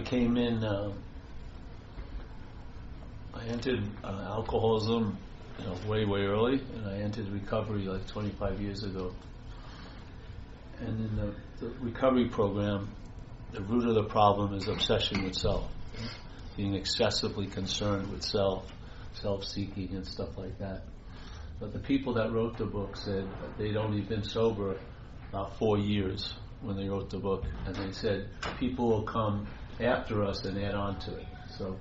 I came in, I entered alcoholism, way early, and I entered recovery like 25 years ago. And in the recovery program, the root of the problem is obsession with self, being excessively concerned with self-seeking and stuff like that. But the people that wrote the book said that they'd only been sober about 4 years when they wrote the book, and they said people will come after us and add on to it. So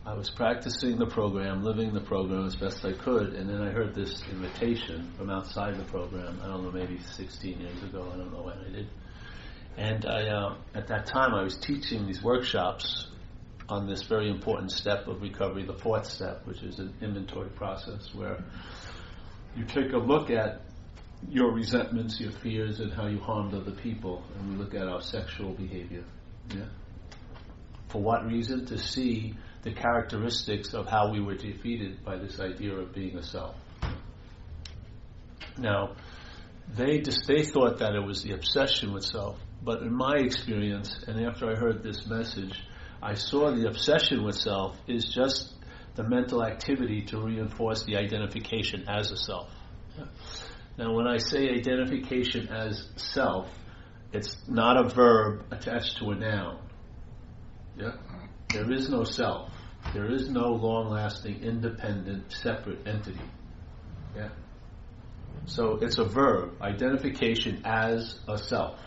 I was practicing the program, living the program as best I could, and then I heard this invitation from outside the program. I don't know, maybe 16 years ago. I don't know when I did. And I, at that time, I was teaching these workshops on this very important step of recovery, the fourth step, which is an inventory process where you take a look at your resentments, your fears, and how you harmed other people, and we look at our sexual behavior. Yeah. For what reason? To see the characteristics of how we were defeated by this idea of being a self. Now, they thought that it was the obsession with self, but in my experience, and after I heard this message, I saw the obsession with self is just the mental activity to reinforce the identification as a self. Yeah. Now, when I say identification as self, it's not a verb attached to a noun. Yeah? There is no self. There is no long-lasting, independent, separate entity. Yeah? So it's a verb, identification as a self.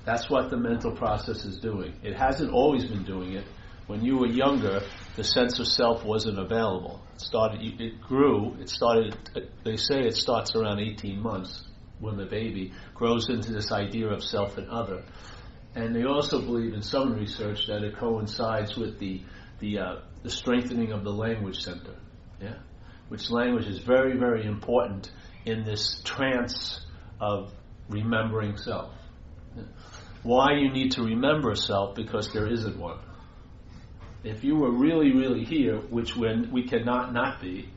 That's what the mental process is doing. It hasn't always been doing it. When you were younger, the sense of self wasn't available. It grew. They say it starts around 18 months when the baby grows into this idea of self and other. And they also believe in some research that it coincides with the strengthening of the language center. Yeah? Which language is very, very important in this trance of remembering self. Yeah? Why you need to remember self? Because there isn't one. If you were really, really here, which we cannot not be,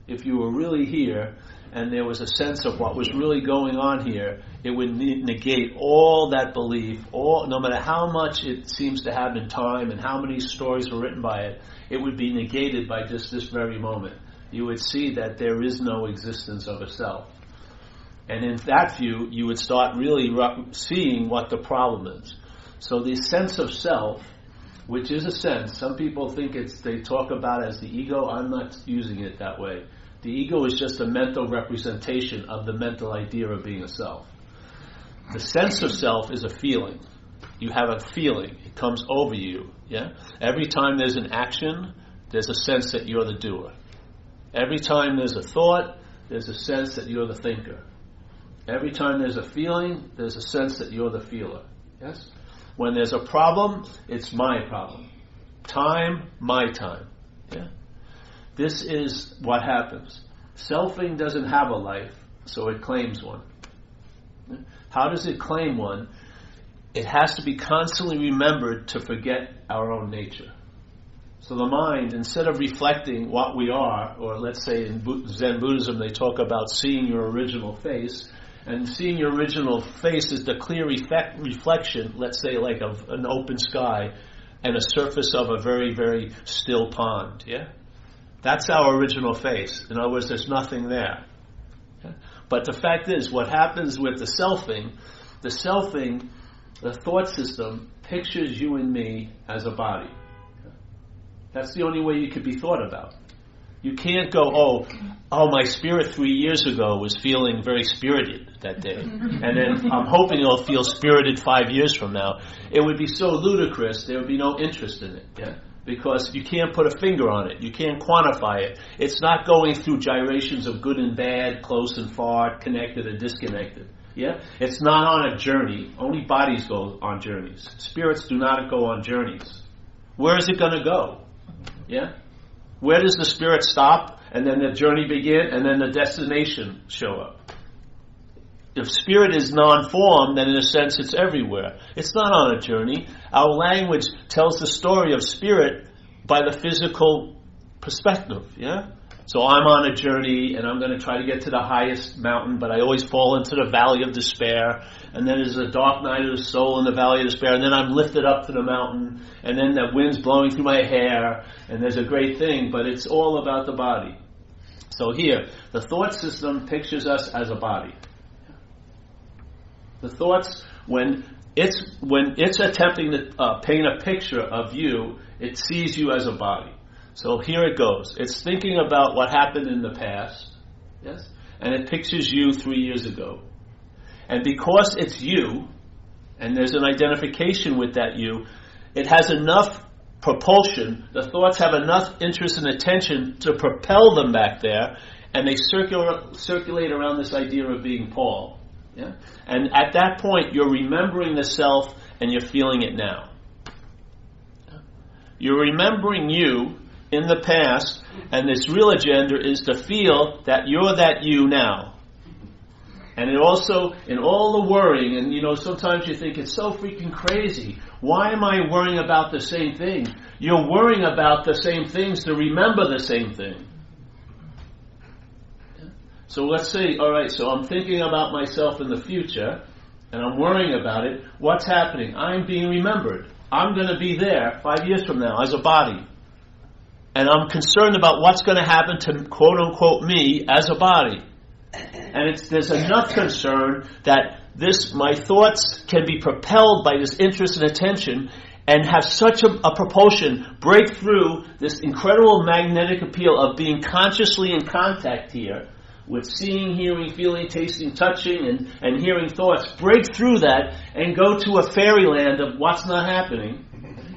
if you were really here and there was a sense of what was really going on here, it would negate all that belief, no matter how much it seems to have in time and how many stories were written by it, it would be negated by just this very moment. You would see that there is no existence of a self. And in that view, you would start really seeing what the problem is. So the sense of self, which is a sense, some people think they talk about it as the ego. I'm not using it that way. The ego is just a mental representation of the mental idea of being a self. The sense of self is a feeling. You have a feeling. It comes over you. Yeah. Every time there's an action, there's a sense that you're the doer. Every time there's a thought, there's a sense that you're the thinker. Every time there's a feeling, there's a sense that you're the feeler. Yes? When there's a problem, it's my problem. Time, my time. Yeah? This is what happens. Selfing doesn't have a life, so it claims one. Yeah? How does it claim one? It has to be constantly remembered to forget our own nature. So the mind, instead of reflecting what we are, or let's say in Zen Buddhism they talk about seeing your original face, and seeing your original face is the clear reflection, let's say like of an open sky and a surface of a very, very still pond. Yeah? That's our original face. In other words, there's nothing there. Yeah? But the fact is, what happens with the selfing, the thought system pictures you and me as a body. That's the only way you could be thought about. You can't go, oh, my spirit 3 years ago was feeling very spirited that day. And then I'm hoping it'll feel spirited 5 years from now. It would be so ludicrous, there would be no interest in it. Yeah? Because you can't put a finger on it. You can't quantify it. It's not going through gyrations of good and bad, close and far, connected and disconnected. Yeah? It's not on a journey. Only bodies go on journeys. Spirits do not go on journeys. Where is it going to go? Yeah? Where does the spirit stop, and then the journey begin, and then the destination show up? If spirit is non-form, then in a sense it's everywhere. It's not on a journey. Our language tells the story of spirit by the physical perspective. Yeah, So I'm on a journey, and I'm going to try to get to the highest mountain, but I always fall into the valley of despair. And then there's a dark night of the soul in the valley of despair. And then I'm lifted up to the mountain, and then the wind's blowing through my hair, and there's a great thing. But it's all about the body. So here, the thought system pictures us as a body. The thoughts, when it's attempting to paint a picture of you, it sees you as a body. So here it goes. It's thinking about what happened in the past, yes, and it pictures you 3 years ago. And because it's you, and there's an identification with that you, it has enough propulsion, the thoughts have enough interest and attention to propel them back there, and they circulate around this idea of being Paul. Yeah? And at that point, you're remembering the self, and you're feeling it now. You're remembering you in the past, and this real agenda is to feel that you're that you now. And it also, in all the worrying, and sometimes you think it's so freaking crazy. Why am I worrying about the same thing? You're worrying about the same things to remember the same thing. So let's say, all right, so I'm thinking about myself in the future, and I'm worrying about it. What's happening? I'm being remembered. I'm going to be there 5 years from now as a body. And I'm concerned about what's going to happen to quote-unquote me as a body. And there's enough concern that my thoughts can be propelled by this interest and attention and have such a propulsion, break through this incredible magnetic appeal of being consciously in contact here with seeing, hearing, feeling, tasting, touching, and hearing thoughts, break through that and go to a fairyland of what's not happening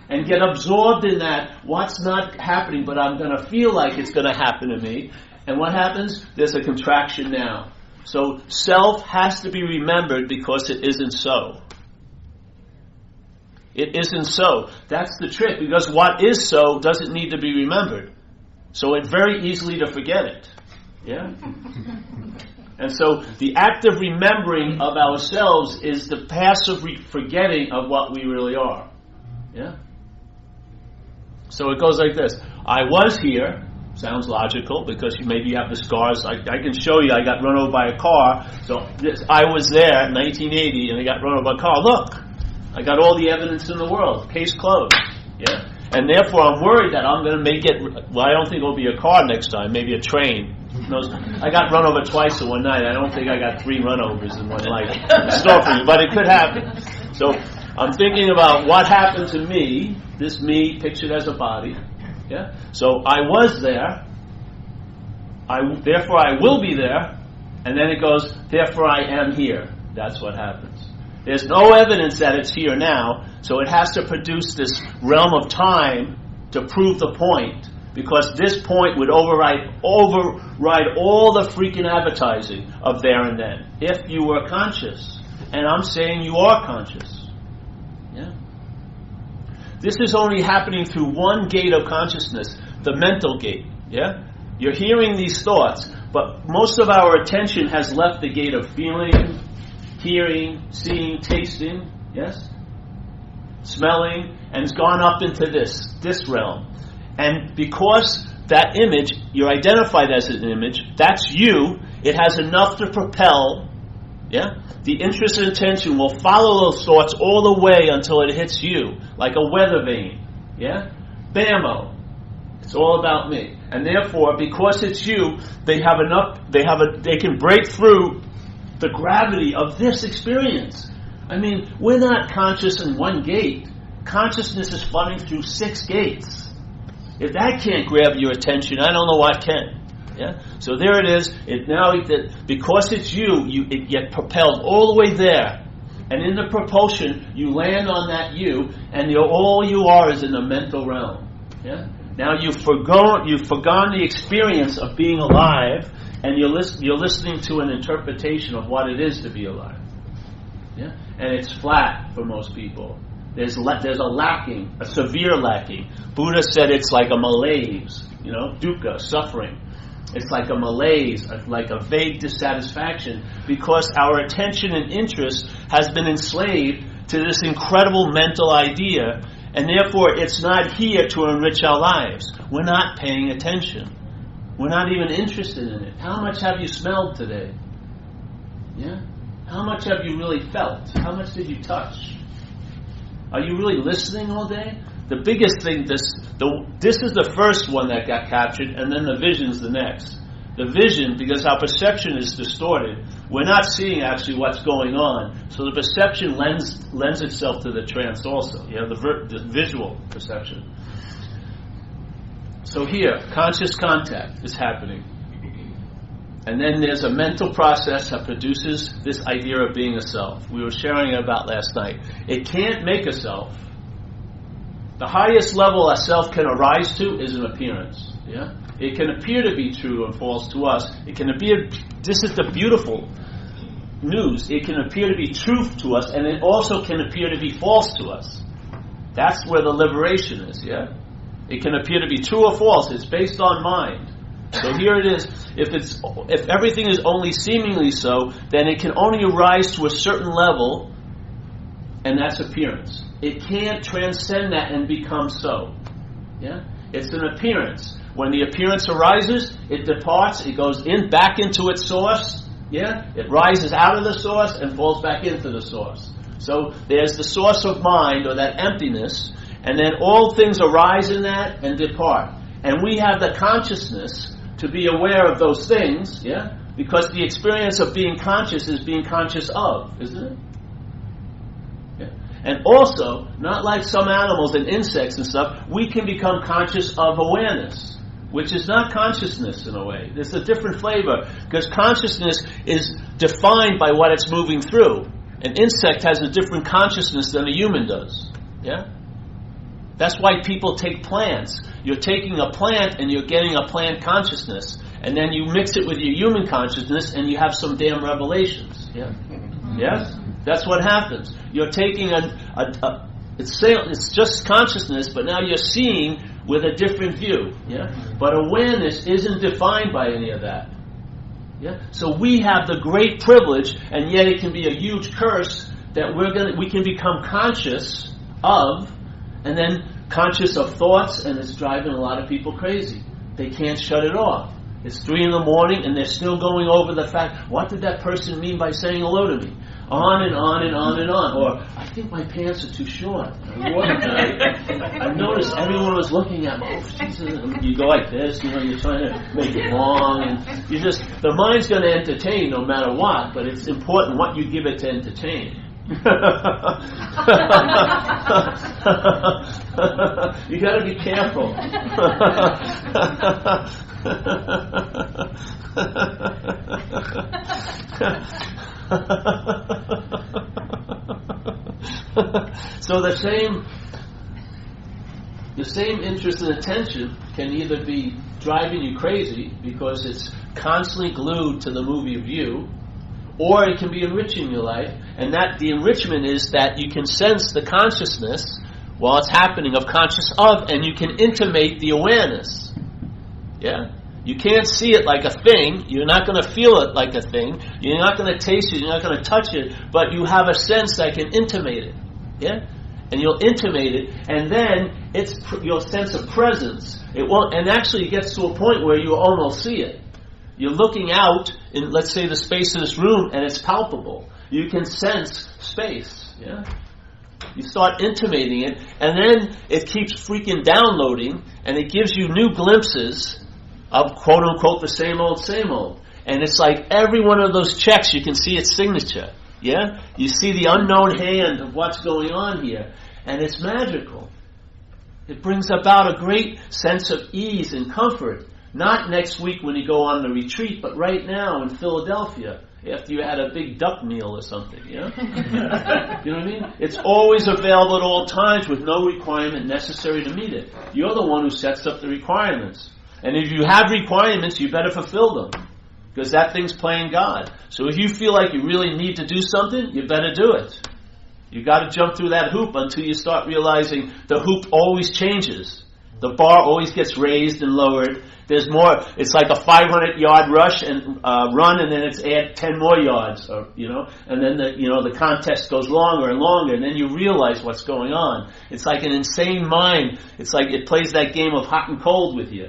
and get absorbed in that, what's not happening, but I'm going to feel like it's going to happen to me. And what happens? There's a contraction now. So self has to be remembered because it isn't so. It isn't so. That's the trick, because what is so doesn't need to be remembered. So it's very easily to forget it. Yeah? And so the act of remembering of ourselves is the passive forgetting of what we really are. Yeah? So it goes like this. I was here. Sounds logical, because maybe you have the scars. I can show you I got run over by a car. So I was there in 1980 and I got run over by a car. Look, I got all the evidence in the world. Case closed. Yeah? And therefore I'm worried that I'm going to I don't think it'll be a car next time, maybe a train. I got run over twice in one night. I don't think I got 3 runovers in one life. Store for you, but it could happen. So I'm thinking about what happened to me, this me pictured as a body. Yeah? So I was there, therefore I will be there, and then it goes, therefore I am here. That's what happens. There's no evidence that it's here now, so it has to produce this realm of time to prove the point, because this point would override all the freaking advertising of there and then, if you were conscious. And I'm saying you are conscious. Yeah? This is only happening through one gate of consciousness, the mental gate. Yeah? You're hearing these thoughts, but most of our attention has left the gate of feeling, hearing, seeing, tasting, yes? Smelling, and it's gone up into this realm. And because that image, you're identified as an image, that's you, it has enough to propel, yeah? The interest and attention will follow those thoughts all the way until it hits you, like a weather vane. Yeah? Bammo. It's all about me. And therefore, because it's you, they can break through the gravity of this experience. I mean, we're not conscious in one gate. Consciousness is flooding through 6 gates. If that can't grab your attention, I don't know what can. Yeah? So there it is. Because it's you get propelled all the way there. And in the propulsion, you land on that you, and all you are is in the mental realm. Yeah? Now you've forgone the experience of being alive, and you're listening to an interpretation of what it is to be alive. Yeah? And it's flat for most people. There's a lacking, a severe lacking. Buddha said it's like a malaise, dukkha, suffering. It's like a malaise, like a vague dissatisfaction, because our attention and interest has been enslaved to this incredible mental idea, and therefore it's not here to enrich our lives. We're not paying attention. We're not even interested in it. How much have you smelled today? Yeah? How much have you really felt? How much did you touch? Are you really listening all day? The biggest thing, this is the first one that got captured, and then the vision's the next. The vision, because our perception is distorted, we're not seeing actually what's going on. So the perception lends itself to the trance also. You have the visual perception. So here, conscious contact is happening. And then there's a mental process that produces this idea of being a self. We were sharing about last night. It can't make a self. The highest level a self can arise to is an appearance. Yeah? It can appear to be true and false to us. It can appear, this is the beautiful news. It can appear to be truth to us, and it also can appear to be false to us. That's where the liberation is, yeah? It can appear to be true or false. It's based on mind. So here it is. If everything is only seemingly so, then it can only arise to a certain level, and that's appearance. It can't transcend that and become so. Yeah? It's an appearance. When the appearance arises, it departs, it goes back into its source. Yeah? It rises out of the source and falls back into the source. So there's the source of mind, or that emptiness, and then all things arise in that and depart. And we have the consciousness to be aware of those things, yeah? Because the experience of being conscious is being conscious of, isn't it? Yeah. And also, not like some animals and insects and stuff, we can become conscious of awareness, which is not consciousness in a way. There's a different flavor, because consciousness is defined by what it's moving through. An insect has a different consciousness than a human does. Yeah? That's why people take plants. You're taking a plant and you're getting a plant consciousness. And then you mix it with your human consciousness and you have some damn revelations. Yeah? Yes? That's what happens. You're taking it's just consciousness, but now you're seeing with a different view. Yeah? But awareness isn't defined by any of that. Yeah? So we have the great privilege, and yet it can be a huge curse, that we can become conscious of, and then conscious of thoughts, and it's driving a lot of people crazy. They can't shut it off. It's 3 a.m. and they're still going over the fact, what did that person mean by saying hello to me? On and on and on and on. Or, I think my pants are too short. I noticed everyone was looking at me. Oh, Jesus. You go like this, you're trying to make it long. And the mind's going to entertain no matter what, but it's important what you give it to entertain. You got to be careful. So the same interest and attention can either be driving you crazy because it's constantly glued to the movie of you, or it can be enriching your life, and that the enrichment is that you can sense the consciousness while it's happening of conscious of, and you can intimate the awareness. Yeah? You can't see it like a thing. You're not going to feel it like a thing. You're not going to taste it. You're not going to touch it. But you have a sense that can intimate it. Yeah? And you'll intimate it, and then it's your sense of presence. It won't, and actually it gets to a point where you almost see it. You're looking out in, let's say, the space of this room, and it's palpable. You can sense space. Yeah? You start intimating it, and then it keeps freaking downloading, and it gives you new glimpses of quote-unquote the same old, same old. And it's like every one of those checks, you can see its signature. Yeah? You see the unknown hand of what's going on here. And it's magical. It brings about a great sense of ease and comfort. Not next week when you go on the retreat, but right now in Philadelphia, after you had a big duck meal or something, yeah? You know what I mean? It's always available at all times with no requirement necessary to meet it. You're the one who sets up the requirements. And if you have requirements, you better fulfill them. Because that thing's playing God. So if you feel like you really need to do something, you better do it. You got to jump through that hoop until you start realizing the hoop always changes. The bar always gets raised and lowered. There's more. It's like a 500-yard rush and run, and then it's add 10 more yards, and then the contest goes longer and longer, and then you realize what's going on. It's like an insane mind. It's like it plays that game of hot and cold with you,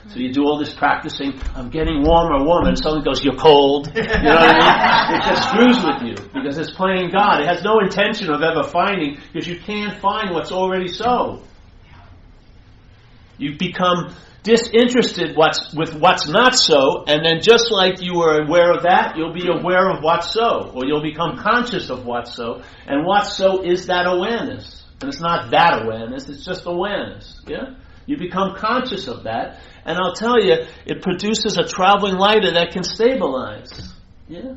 So you do all this practicing. I'm getting warmer, and someone goes, "You're cold." You know what I mean? It just screws with you because it's playing God. It has no intention of ever finding, because you can't find what's already so. You become disinterested with what's not so, and then just like you were aware of that, you'll be aware of what's so, or you'll become conscious of what's so, and what's so is that awareness. And it's not that awareness, it's just awareness. Yeah? You become conscious of that, and I'll tell you, it produces a traveling lighter that can stabilize. Yeah?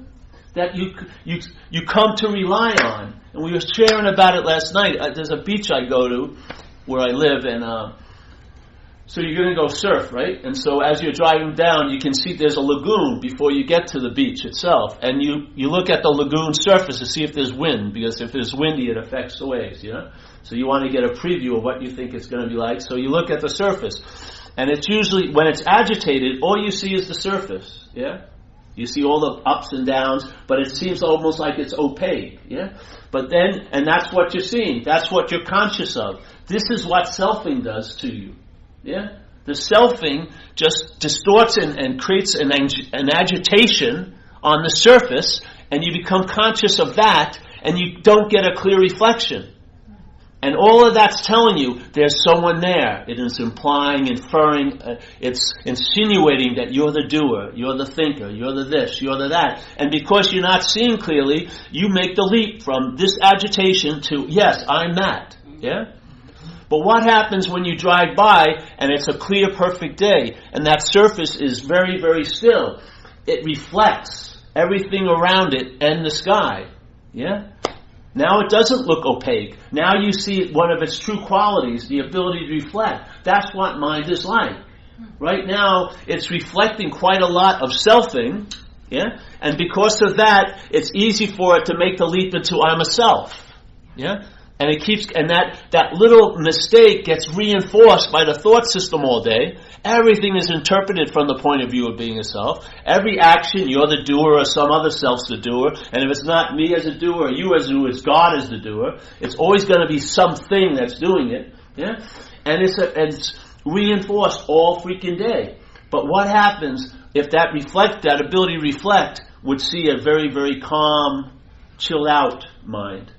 That you come to rely on. And we were sharing about it last night. There's a beach I go to where I live, and so you're going to go surf, right? And so as you're driving down, you can see there's a lagoon before you get to the beach itself. And you look at the lagoon surface to see if there's wind, because if it's windy, it affects the waves, So you want to get a preview of what you think it's going to be like. So you look at the surface. And it's usually, when it's agitated, all you see is the surface, yeah? You see all the ups and downs, but it seems almost like it's opaque, yeah? But then, and that's what you're seeing. That's what you're conscious of. This is what selfing does to you. Yeah, the selfing just distorts and creates an agitation on the surface, and you become conscious of that, and you don't get a clear reflection. And all of that's telling you there's someone there. It is implying, inferring, it's insinuating that you're the doer, you're the thinker, you're the this, you're the that. And because you're not seeing clearly, you make the leap from this agitation to, yes, I'm that. Yeah? But what happens when you drive by and it's a clear, perfect day and that surface is very, very still? It reflects everything around it and the sky. Yeah? Now it doesn't look opaque. Now you see one of its true qualities, the ability to reflect. That's what mind is like. Right now it's reflecting quite a lot of selfing. Yeah? And because of that, it's easy for it to make the leap into I'm a self. Yeah? And it keeps, and that little mistake gets reinforced by the thought system all day. Everything is interpreted from the point of view of being a self. Every action, you're the doer or some other self's the doer. And if it's not me as a doer or you as a doer, it's God as the doer. It's always going to be something that's doing it. Yeah? And it's reinforced all freaking day. But what happens if that ability to reflect would see a very, very calm, chilled out mind?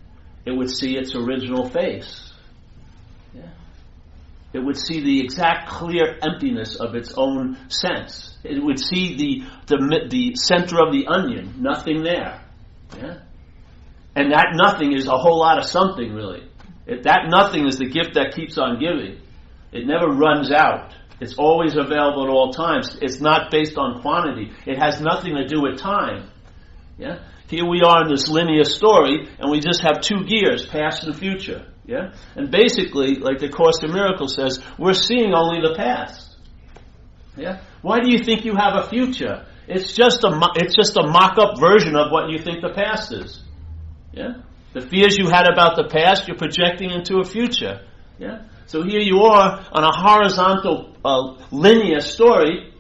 It would see its original face. Yeah. It would see the exact clear emptiness of its own sense. It would see the center of the onion, nothing there. Yeah. And that nothing is a whole lot of something, really. That nothing is the gift that keeps on giving. It never runs out. It's always available at all times. It's not based on quantity. It has nothing to do with time. Yeah. Here we are in this linear story, and we just have two gears, past and future. Yeah? And basically, like the Course in Miracles says, we're seeing only the past. Yeah? Why do you think you have a future? It's just a mock-up version of what you think the past is. Yeah? The fears you had about the past, you're projecting into a future. Yeah? So here you are on a horizontal, linear story,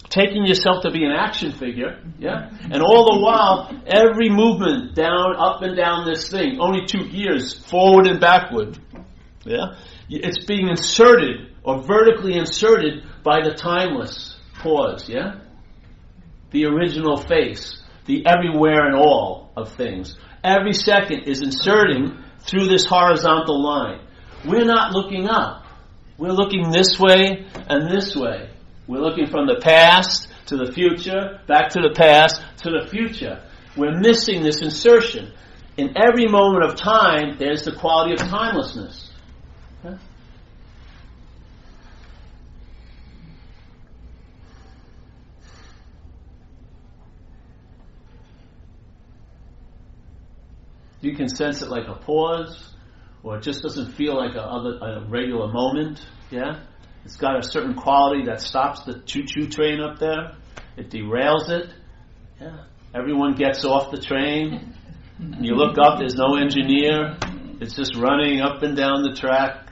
taking yourself to be an action figure, yeah? And all the while, every movement down, up and down this thing, only two gears, forward and backward, yeah? It's being inserted, or vertically inserted, by the timeless pause, yeah? The original face, the everywhere and all of things. Every second is inserting through this horizontal line. We're not looking up. We're looking this way and this way. We're looking from the past to the future, back to the past to the future. We're missing this insertion. In every moment of time, there's the quality of timelessness. Huh? You can sense it like a pause, or it just doesn't feel like a regular moment. Yeah? It's got a certain quality that stops the choo-choo train up there. It derails it. Yeah. Everyone gets off the train. You look up, there's no engineer. It's just running up and down the track.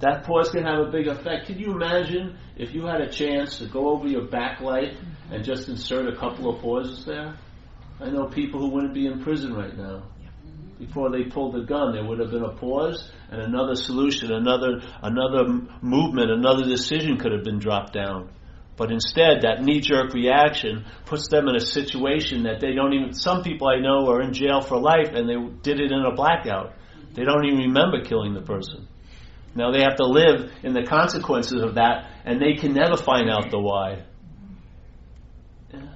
That pause can have a big effect. Can you imagine if you had a chance to go over your backlight and just insert a couple of pauses there? I know people who wouldn't be in prison right now. Before they pulled the gun, there would have been a pause and another solution, another movement, another decision could have been dropped down. But instead, that knee-jerk reaction puts them in a situation that they don't even... Some people I know are in jail for life and they did it in a blackout. They don't even remember killing the person. Now they have to live in the consequences of that, and they can never find out the why. Yeah.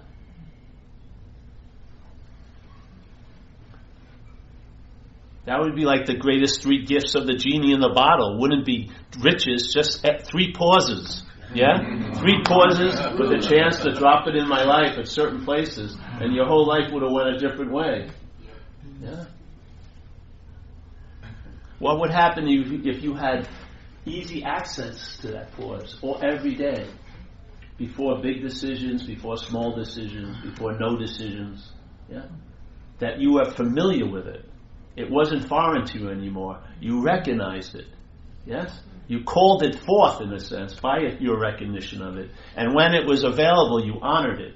That would be like the greatest 3 gifts of the genie in the bottle. Wouldn't be riches, just 3 pauses. Yeah? 3 pauses with a chance to drop it in my life at certain places, and your whole life would have went a different way. Yeah? What would happen if you had easy access to that pause, or every day, before big decisions, before small decisions, before no decisions, yeah? That you are familiar with it. It wasn't foreign to you anymore. You recognized it. Yes? You called it forth, in a sense, by your recognition of it. And when it was available, you honored it.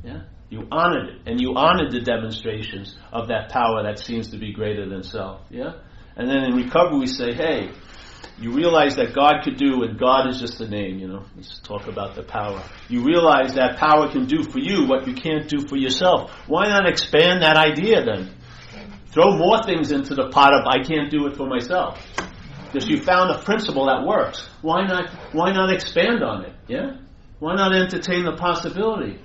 Yeah? You honored it. And you honored the demonstrations of that power that seems to be greater than self. Yeah? And then in recovery we say, hey, you realize that God could do, and God is just a name, Let's talk about the power. You realize that power can do for you what you can't do for yourself. Why not expand that idea then? Throw more things into the pot of I can't do it for myself. Because you found a principle that works. Why not expand on it? Yeah? Why not entertain the possibility?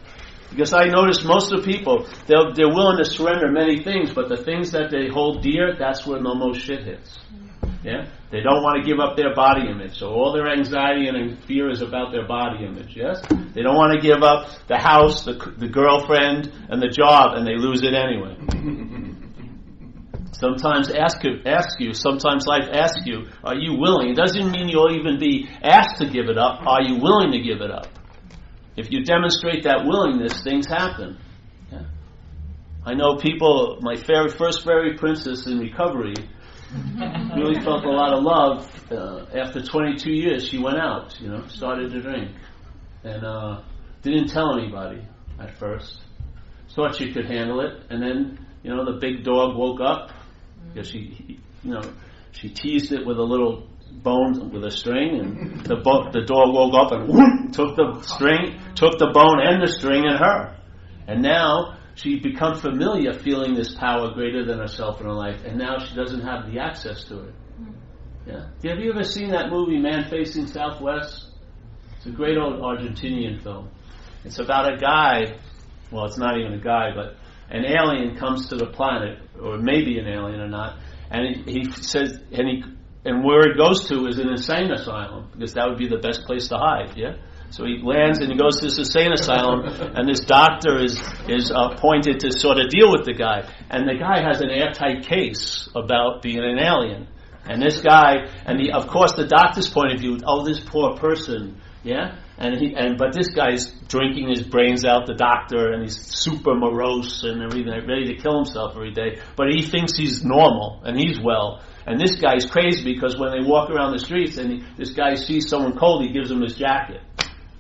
Because I notice most of the people, they're willing to surrender many things, but the things that they hold dear, that's where the most shit hits. Yeah? They don't want to give up their body image. So all their anxiety and fear is about their body image. Yes? They don't want to give up the house, the girlfriend, and the job, and they lose it anyway. Sometimes sometimes life asks you, are you willing? It doesn't mean you'll even be asked to give it up. Are you willing to give it up? If you demonstrate that willingness, things happen. Yeah? I know people, my first fairy princess in recovery, really felt a lot of love. After 22 years, she went out, started to drink. And didn't tell anybody at first. Thought she could handle it. And then, the big dog woke up. Because she teased it with a little bone with a string, and the dog woke up and whoop, took the bone and the string and her. And now she become familiar feeling this power greater than herself in her life, and now she doesn't have the access to it. Yeah. Have you ever seen that movie Man Facing Southwest? It's a great old Argentinian film. It's about a guy, well, it's not even a guy, but an alien comes to the planet, or maybe an alien or not, and he says, and where he goes to is an insane asylum, because that would be the best place to hide, yeah? So he lands and he goes to this insane asylum, and this doctor is appointed to sort of deal with the guy. And the guy has an airtight case about being an alien. And this guy, of course the doctor's point of view, this poor person, yeah? But this guy's drinking his brains out, the doctor, and he's super morose and everything, ready to kill himself every day. But he thinks he's normal, and he's well. And this guy's crazy because when they walk around the streets and this guy sees someone cold, he gives him his jacket.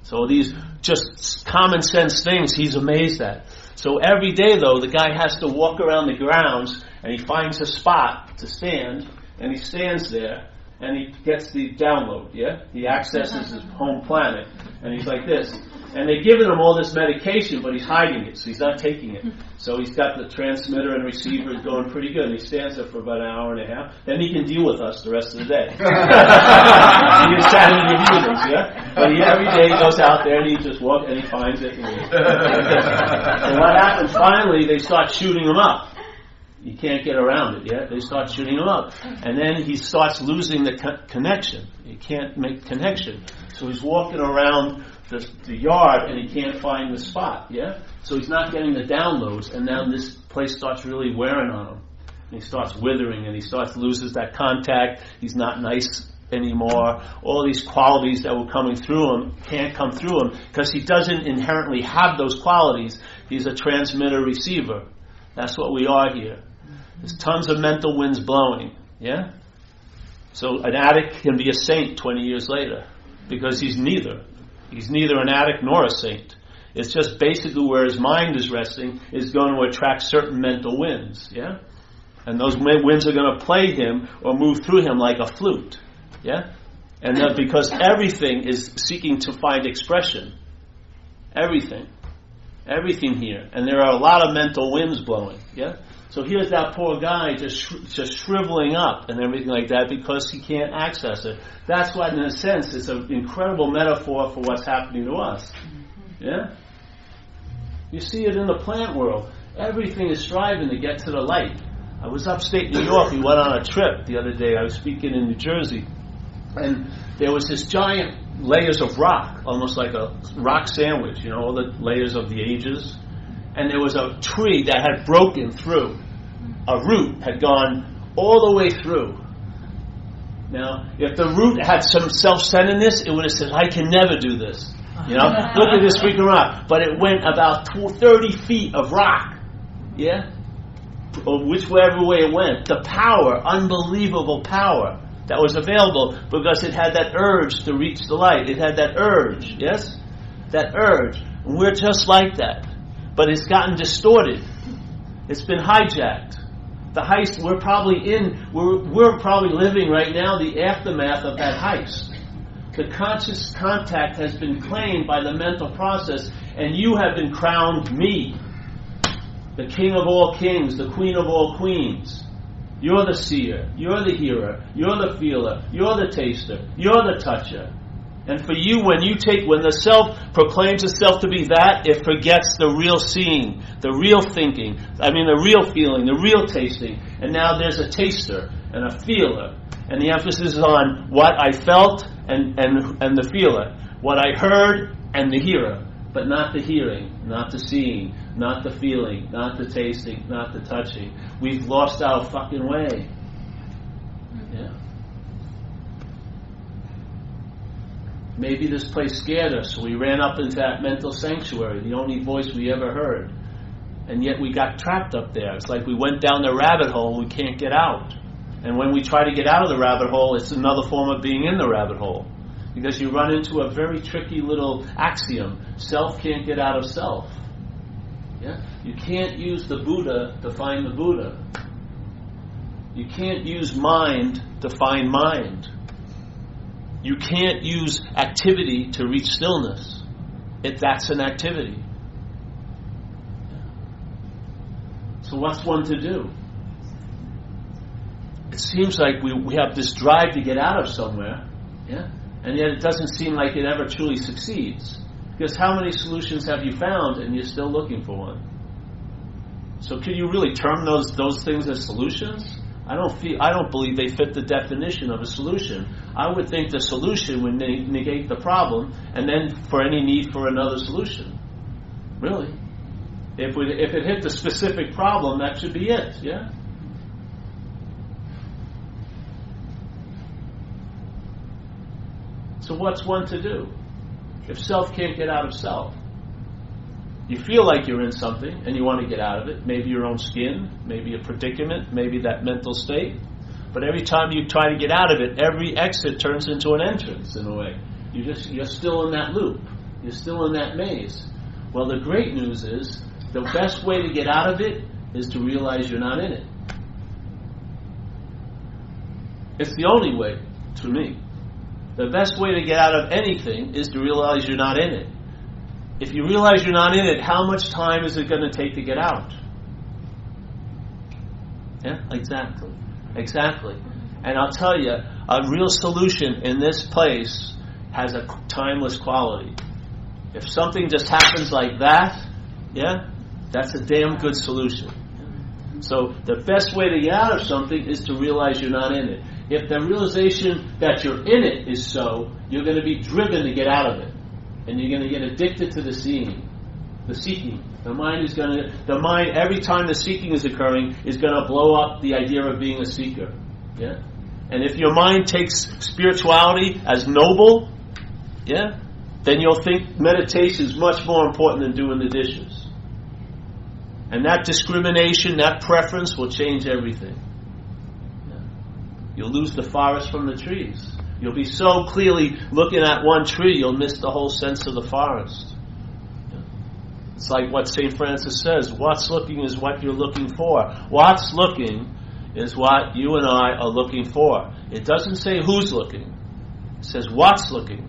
So these just common sense things he's amazed at. So every day, though, the guy has to walk around the grounds, and he finds a spot to stand, and he stands there, and he gets the download, yeah? He accesses his home planet, and he's like this. And they're giving him all this medication, but he's hiding it, so he's not taking it. So he's got the transmitter and receiver going pretty good, and he stands there for about an hour and a half. Then he can deal with us the rest of the day. He can chat in the computers, yeah? But every day he goes out there, and he just walks, and he finds it. And what happens, finally, they start shooting him up. You can't get around it, yeah? They start shooting him up. And then he starts losing the connection. He can't make connection. So he's walking around the yard, and he can't find the spot, yeah? So he's not getting the downloads, and now this place starts really wearing on him. And he starts withering, and he loses that contact. He's not nice anymore. All these qualities that were coming through him can't come through him because he doesn't inherently have those qualities. He's a transmitter-receiver. That's what we are here. There's tons of mental winds blowing. Yeah? So an addict can be a saint 20 years later because he's neither. He's neither an addict nor a saint. It's just basically where his mind is resting is going to attract certain mental winds. Yeah? And those winds are going to play him or move through him like a flute. Yeah? And that because everything is seeking to find expression. Everything. Everything here. And there are a lot of mental winds blowing. Yeah? So here's that poor guy just shriveling up and everything like that because he can't access it. That's what, in a sense, it's an incredible metaphor for what's happening to us. Yeah? You see it in the plant world. Everything is striving to get to the light. I was upstate New York. We went on a trip the other day. I was speaking in New Jersey. And there was this giant layers of rock, almost like a rock sandwich, all the layers of the ages. And there was a tree that had broken through. A root had gone all the way through. Now, if the root had some self-centeredness, it would have said, I can never do this. Look at this freaking rock. But it went about 30 feet of rock. Yeah? Or whichever way it went. The power, unbelievable power that was available because it had that urge to reach the light. It had that urge. Yes? That urge. And we're just like that. But it's gotten distorted. It's been hijacked. The heist we're probably living right now the aftermath of that heist. The conscious contact has been claimed by the mental process, and you have been crowned me, the king of all kings, the queen of all queens. You're the seer, you're the hearer, you're the feeler, you're the taster, you're the toucher. And for you, when the self proclaims itself to be that, it forgets the real seeing, the real thinking, the real feeling, the real tasting. And now there's a taster and a feeler. And the emphasis is on what I felt and the feeler, what I heard and the hearer, but not the hearing, not the seeing, not the feeling, not the tasting, not the touching. We've lost our fucking way. Yeah. Maybe this place scared us, so we ran up into that mental sanctuary, the only voice we ever heard. And yet we got trapped up there. It's like we went down the rabbit hole and we can't get out. And when we try to get out of the rabbit hole, it's another form of being in the rabbit hole. Because you run into a very tricky little axiom. Self can't get out of self. Yeah? You can't use the Buddha to find the Buddha. You can't use mind to find mind. You can't use activity to reach stillness. That's an activity. So what's one to do? It seems like we have this drive to get out of somewhere, yeah, and yet it doesn't seem like it ever truly succeeds. Because how many solutions have you found and you're still looking for one? So can you really term those things as solutions? I don't believe they fit the definition of a solution. I would think the solution would negate the problem, and then for any need for another solution. Really, if it hit the specific problem, that should be it. Yeah. So what's one to do? If self can't get out of self, you feel like you're in something and you want to get out of it. Maybe your own skin, maybe a predicament, maybe that mental state. But every time you try to get out of it, every exit turns into an entrance in a way. You're still in that loop. You're still in that maze. Well, the great news is the best way to get out of it is to realize you're not in it. It's the only way, to me. The best way to get out of anything is to realize you're not in it. If you realize you're not in it, how much time is it going to take to get out? Yeah, exactly. And I'll tell you, a real solution in this place has a timeless quality. If something just happens like that, yeah, that's a damn good solution. So the best way to get out of something is to realize you're not in it. If the realization that you're in it is so, you're going to be driven to get out of it. And you're going to get addicted to the seeking. The mind, every time the seeking is occurring, is going to blow up the idea of being a seeker. Yeah? And if your mind takes spirituality as noble, yeah, then you'll think meditation is much more important than doing the dishes. And that discrimination, that preference will change everything. Yeah. You'll lose the forest from the trees. You'll be so clearly looking at one tree, you'll miss the whole sense of the forest. Yeah. It's like what St. Francis says, what's looking is what you're looking for. What's looking is what you and I are looking for. It doesn't say who's looking. It says what's looking.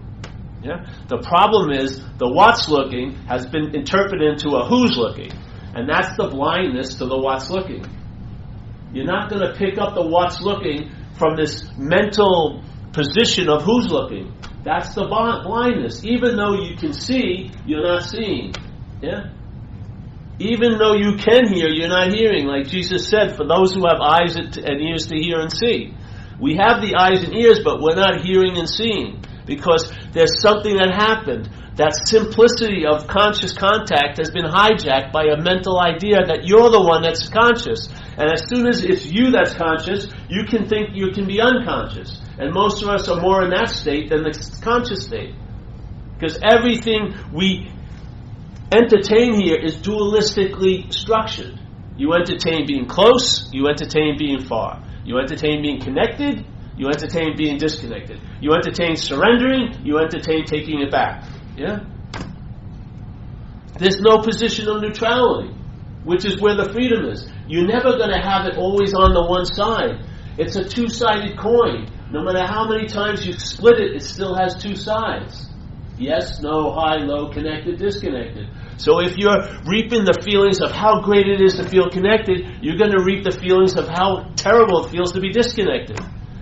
Yeah? The problem is the what's looking has been interpreted into a who's looking. And that's the blindness to the what's looking. You're not going to pick up the what's looking from this mental position of who's looking. That's the blindness. Even though you can see, you're not seeing. Yeah? Even though you can hear, you're not hearing. Like Jesus said, for those who have eyes and ears to hear and see. We have the eyes and ears, but we're not hearing and seeing. Because there's something that happened. That simplicity of conscious contact has been hijacked by a mental idea that you're the one that's conscious. And as soon as it's you that's conscious, you can think you can be unconscious. And most of us are more in that state than the conscious state. Because everything we entertain here is dualistically structured. You entertain being close, you entertain being far. You entertain being connected, you entertain being disconnected. You entertain surrendering, you entertain taking it back. Yeah? There's no position of neutrality, which is where the freedom is. You're never going to have it always on the one side. It's a two-sided coin. No matter how many times you split it, it still has two sides. Yes, no, high, low, connected, disconnected. So if you're reaping the feelings of how great it is to feel connected, you're going to reap the feelings of how terrible it feels to be disconnected.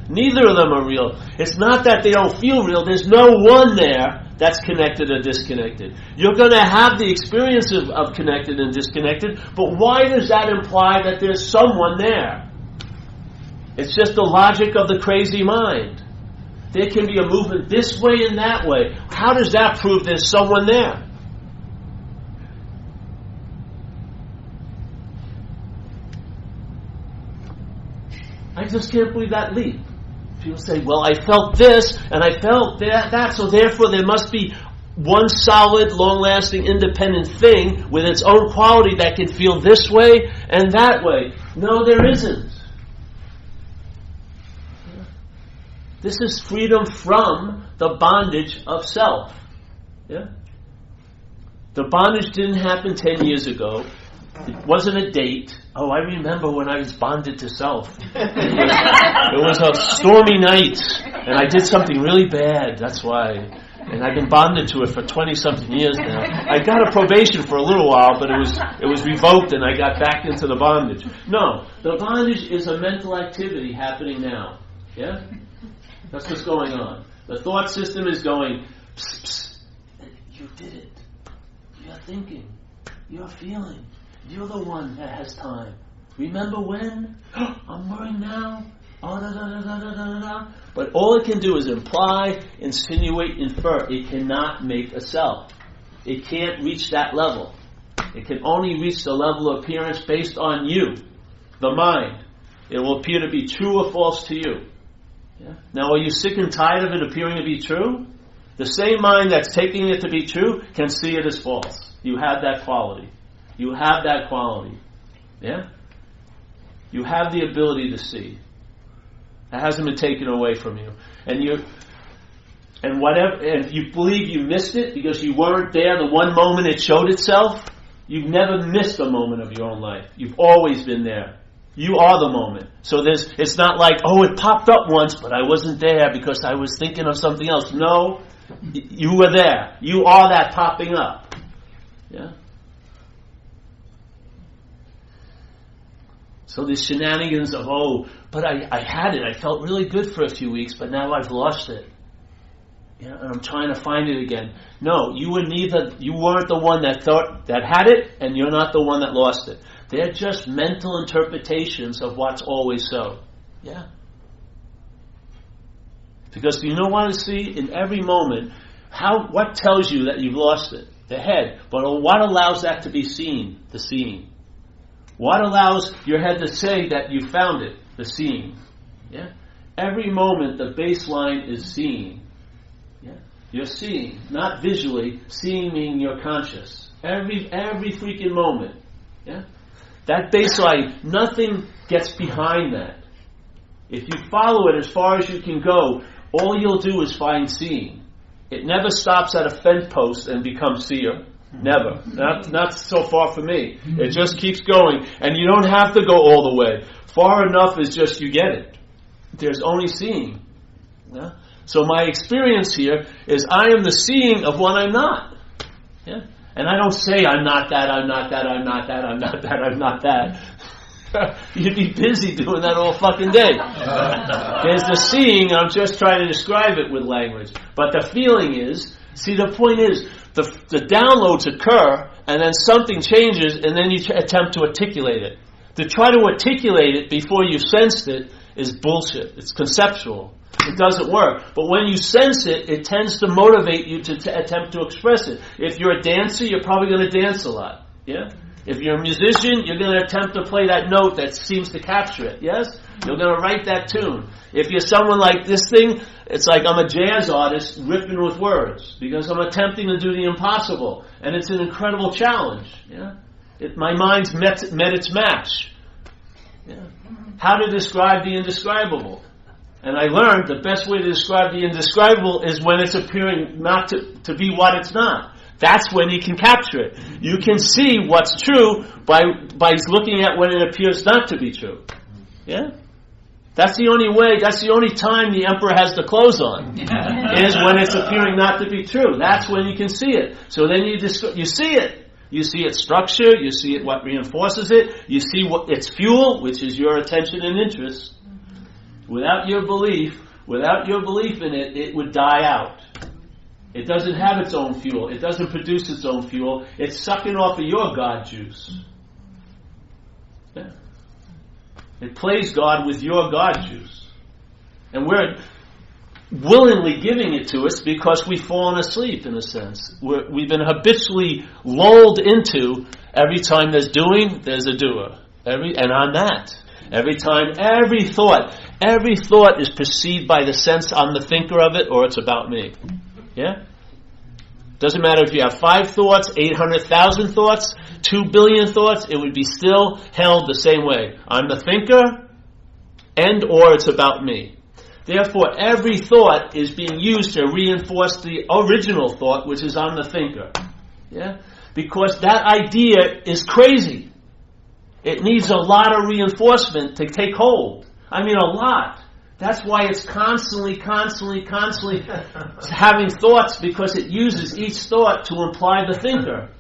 Neither of them are real. It's not that they don't feel real. There's no one there that's connected or disconnected. You're going to have the experience of connected and disconnected, but why does that imply that there's someone there? It's just the logic of the crazy mind. There can be a movement this way and that way. How does that prove there's someone there? I just can't believe that leap. People say, well, I felt this, and I felt that, so therefore there must be one solid, long-lasting, independent thing with its own quality that can feel this way and that way. No, there isn't. This is freedom from the bondage of self. Yeah? The bondage didn't happen 10 years ago. It wasn't a date. Oh, I remember when I was bonded to self. It was a stormy night, and I did something really bad. That's why. And I've been bonded to it for 20-something years now. I got a probation for a little while, but it was revoked, and I got back into the bondage. No, the bondage is a mental activity happening now. Yeah? That's what's going on. The thought system is going, psst, psst. You did it. You're thinking. You're feeling. You're the one that has time. Remember when? I'm worrying now. Oh, da, da, da, da, da, da, da. But all it can do is imply, insinuate, infer. It cannot make a self. It can't reach that level. It can only reach the level of appearance based on you, the mind. It will appear to be true or false to you. Yeah? Now, are you sick and tired of it appearing to be true? The same mind that's taking it to be true can see it as false. You have that quality. You have that quality. Yeah? You have the ability to see. That hasn't been taken away from you. And if you believe you missed it because you weren't there the one moment it showed itself, you've never missed a moment of your own life. You've always been there. You are the moment. So it's not like, oh, it popped up once, but I wasn't there because I was thinking of something else. No, you were there. You are that popping up. Yeah? So the shenanigans of, but I had it. I felt really good for a few weeks, but now I've lost it. Yeah, and I'm trying to find it again. No, you weren't the one that thought that had it, and you're not the one that lost it. They're just mental interpretations of what's always so. Yeah. Because you don't want to see in every moment what tells you that you've lost it? The head. But what allows that to be seen? The seeing. What allows your head to say that you found it? The seeing. Yeah? Every moment, the baseline is seeing. Yeah? You're seeing, not visually. Seeing meaning you're conscious. Every freaking moment. Yeah? That baseline, nothing gets behind that. If you follow it as far as you can go, all you'll do is find seeing. It never stops at a fence post and becomes seer. Never. Not so far for me. It just keeps going. And you don't have to go all the way. Far enough is just you get it. There's only seeing. Yeah? So my experience here is I am the seeing of what I'm not. Yeah? And I don't say I'm not that, I'm not that, I'm not that, I'm not that, I'm not that. You'd be busy doing that all fucking day. There's the seeing, I'm just trying to describe it with language. But the feeling is, see, the point is, the downloads occur, and then something changes, and then you attempt to articulate it. To try to articulate it before you've sensed it is bullshit. It's conceptual. It doesn't work. But when you sense it, it tends to motivate you to attempt to express it. If you're a dancer, you're probably going to dance a lot. Yeah? If you're a musician, you're going to attempt to play that note that seems to capture it. Yes? You're going to write that tune. If you're someone like this thing, it's like I'm a jazz artist ripping with words because I'm attempting to do the impossible. And it's an incredible challenge. Yeah? My mind's met its match. Yeah? How to describe the indescribable. And I learned the best way to describe the indescribable is when it's appearing not to be what it's not. That's when you can capture it. You can see what's true by looking at when it appears not to be true. Yeah? That's the only way, that's the only time the emperor has the clothes on. Is when it's appearing not to be true. That's when you can see it. So then you see it. You see its structure, you see it what reinforces it, you see what its fuel, which is your attention and interest. Without your belief in it, it would die out. It doesn't have its own fuel. It doesn't produce its own fuel. It's sucking off of your God juice. Yeah. It plays God with your God juice. And we're willingly giving it to us because we've fallen asleep, in a sense. We've been habitually lulled into every time there's doing, there's a doer. And on that. Every time, every thought is perceived by the sense I'm the thinker of it or it's about me. Yeah? Doesn't matter if you have 5 thoughts, 800,000 thoughts, 2 billion thoughts, it would be still held the same way. I'm the thinker and or it's about me. Therefore, every thought is being used to reinforce the original thought, which is I'm the thinker. Yeah? Because that idea is crazy. It needs a lot of reinforcement to take hold. I mean, a lot. That's why it's constantly having thoughts, because it uses each thought to imply the thinker.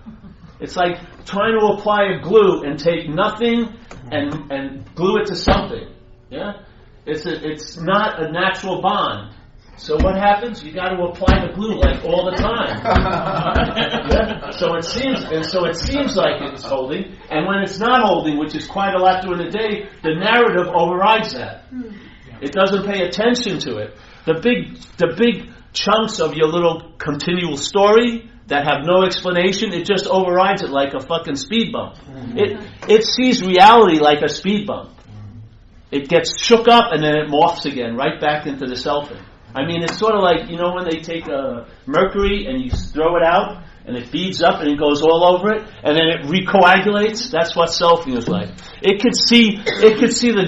It's like trying to apply a glue and take nothing and glue it to something. Yeah? It's not a natural bond. So what happens? You got to apply the glue like all the time. Yeah? So it seems like it's holding, and when it's not holding, which is quite a lot during the day, the narrative overrides that. It doesn't pay attention to it. The big chunks of your little continual story that have no explanation, it just overrides it like a fucking speed bump. It sees reality like a speed bump. It gets shook up and then it morphs again right back into the selfing. I mean, it's sort of like, you know, when they take mercury and you throw it out and it beads up and it goes all over it and then it recoagulates. That's what selfing is like. It could see the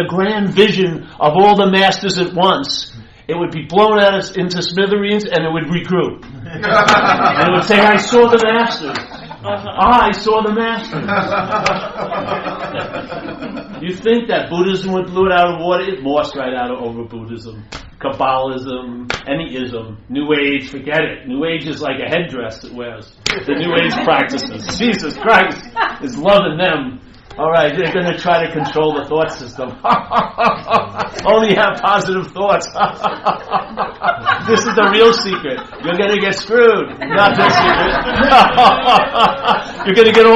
grand vision of all the masters at once. It would be blown out into smithereens and it would regroup. And it would say, I saw the masters. I saw the masters. You think that Buddhism would blow it out of water? It morphs right out over Buddhism. Kabbalism, any ism, New Age, forget it. New Age is like a headdress it wears. The New Age practices. Jesus Christ is loving them. All right, they're going to try to control the thought system. Only have positive thoughts. This is the real secret. You're going to get screwed. Not this secret. You're going to get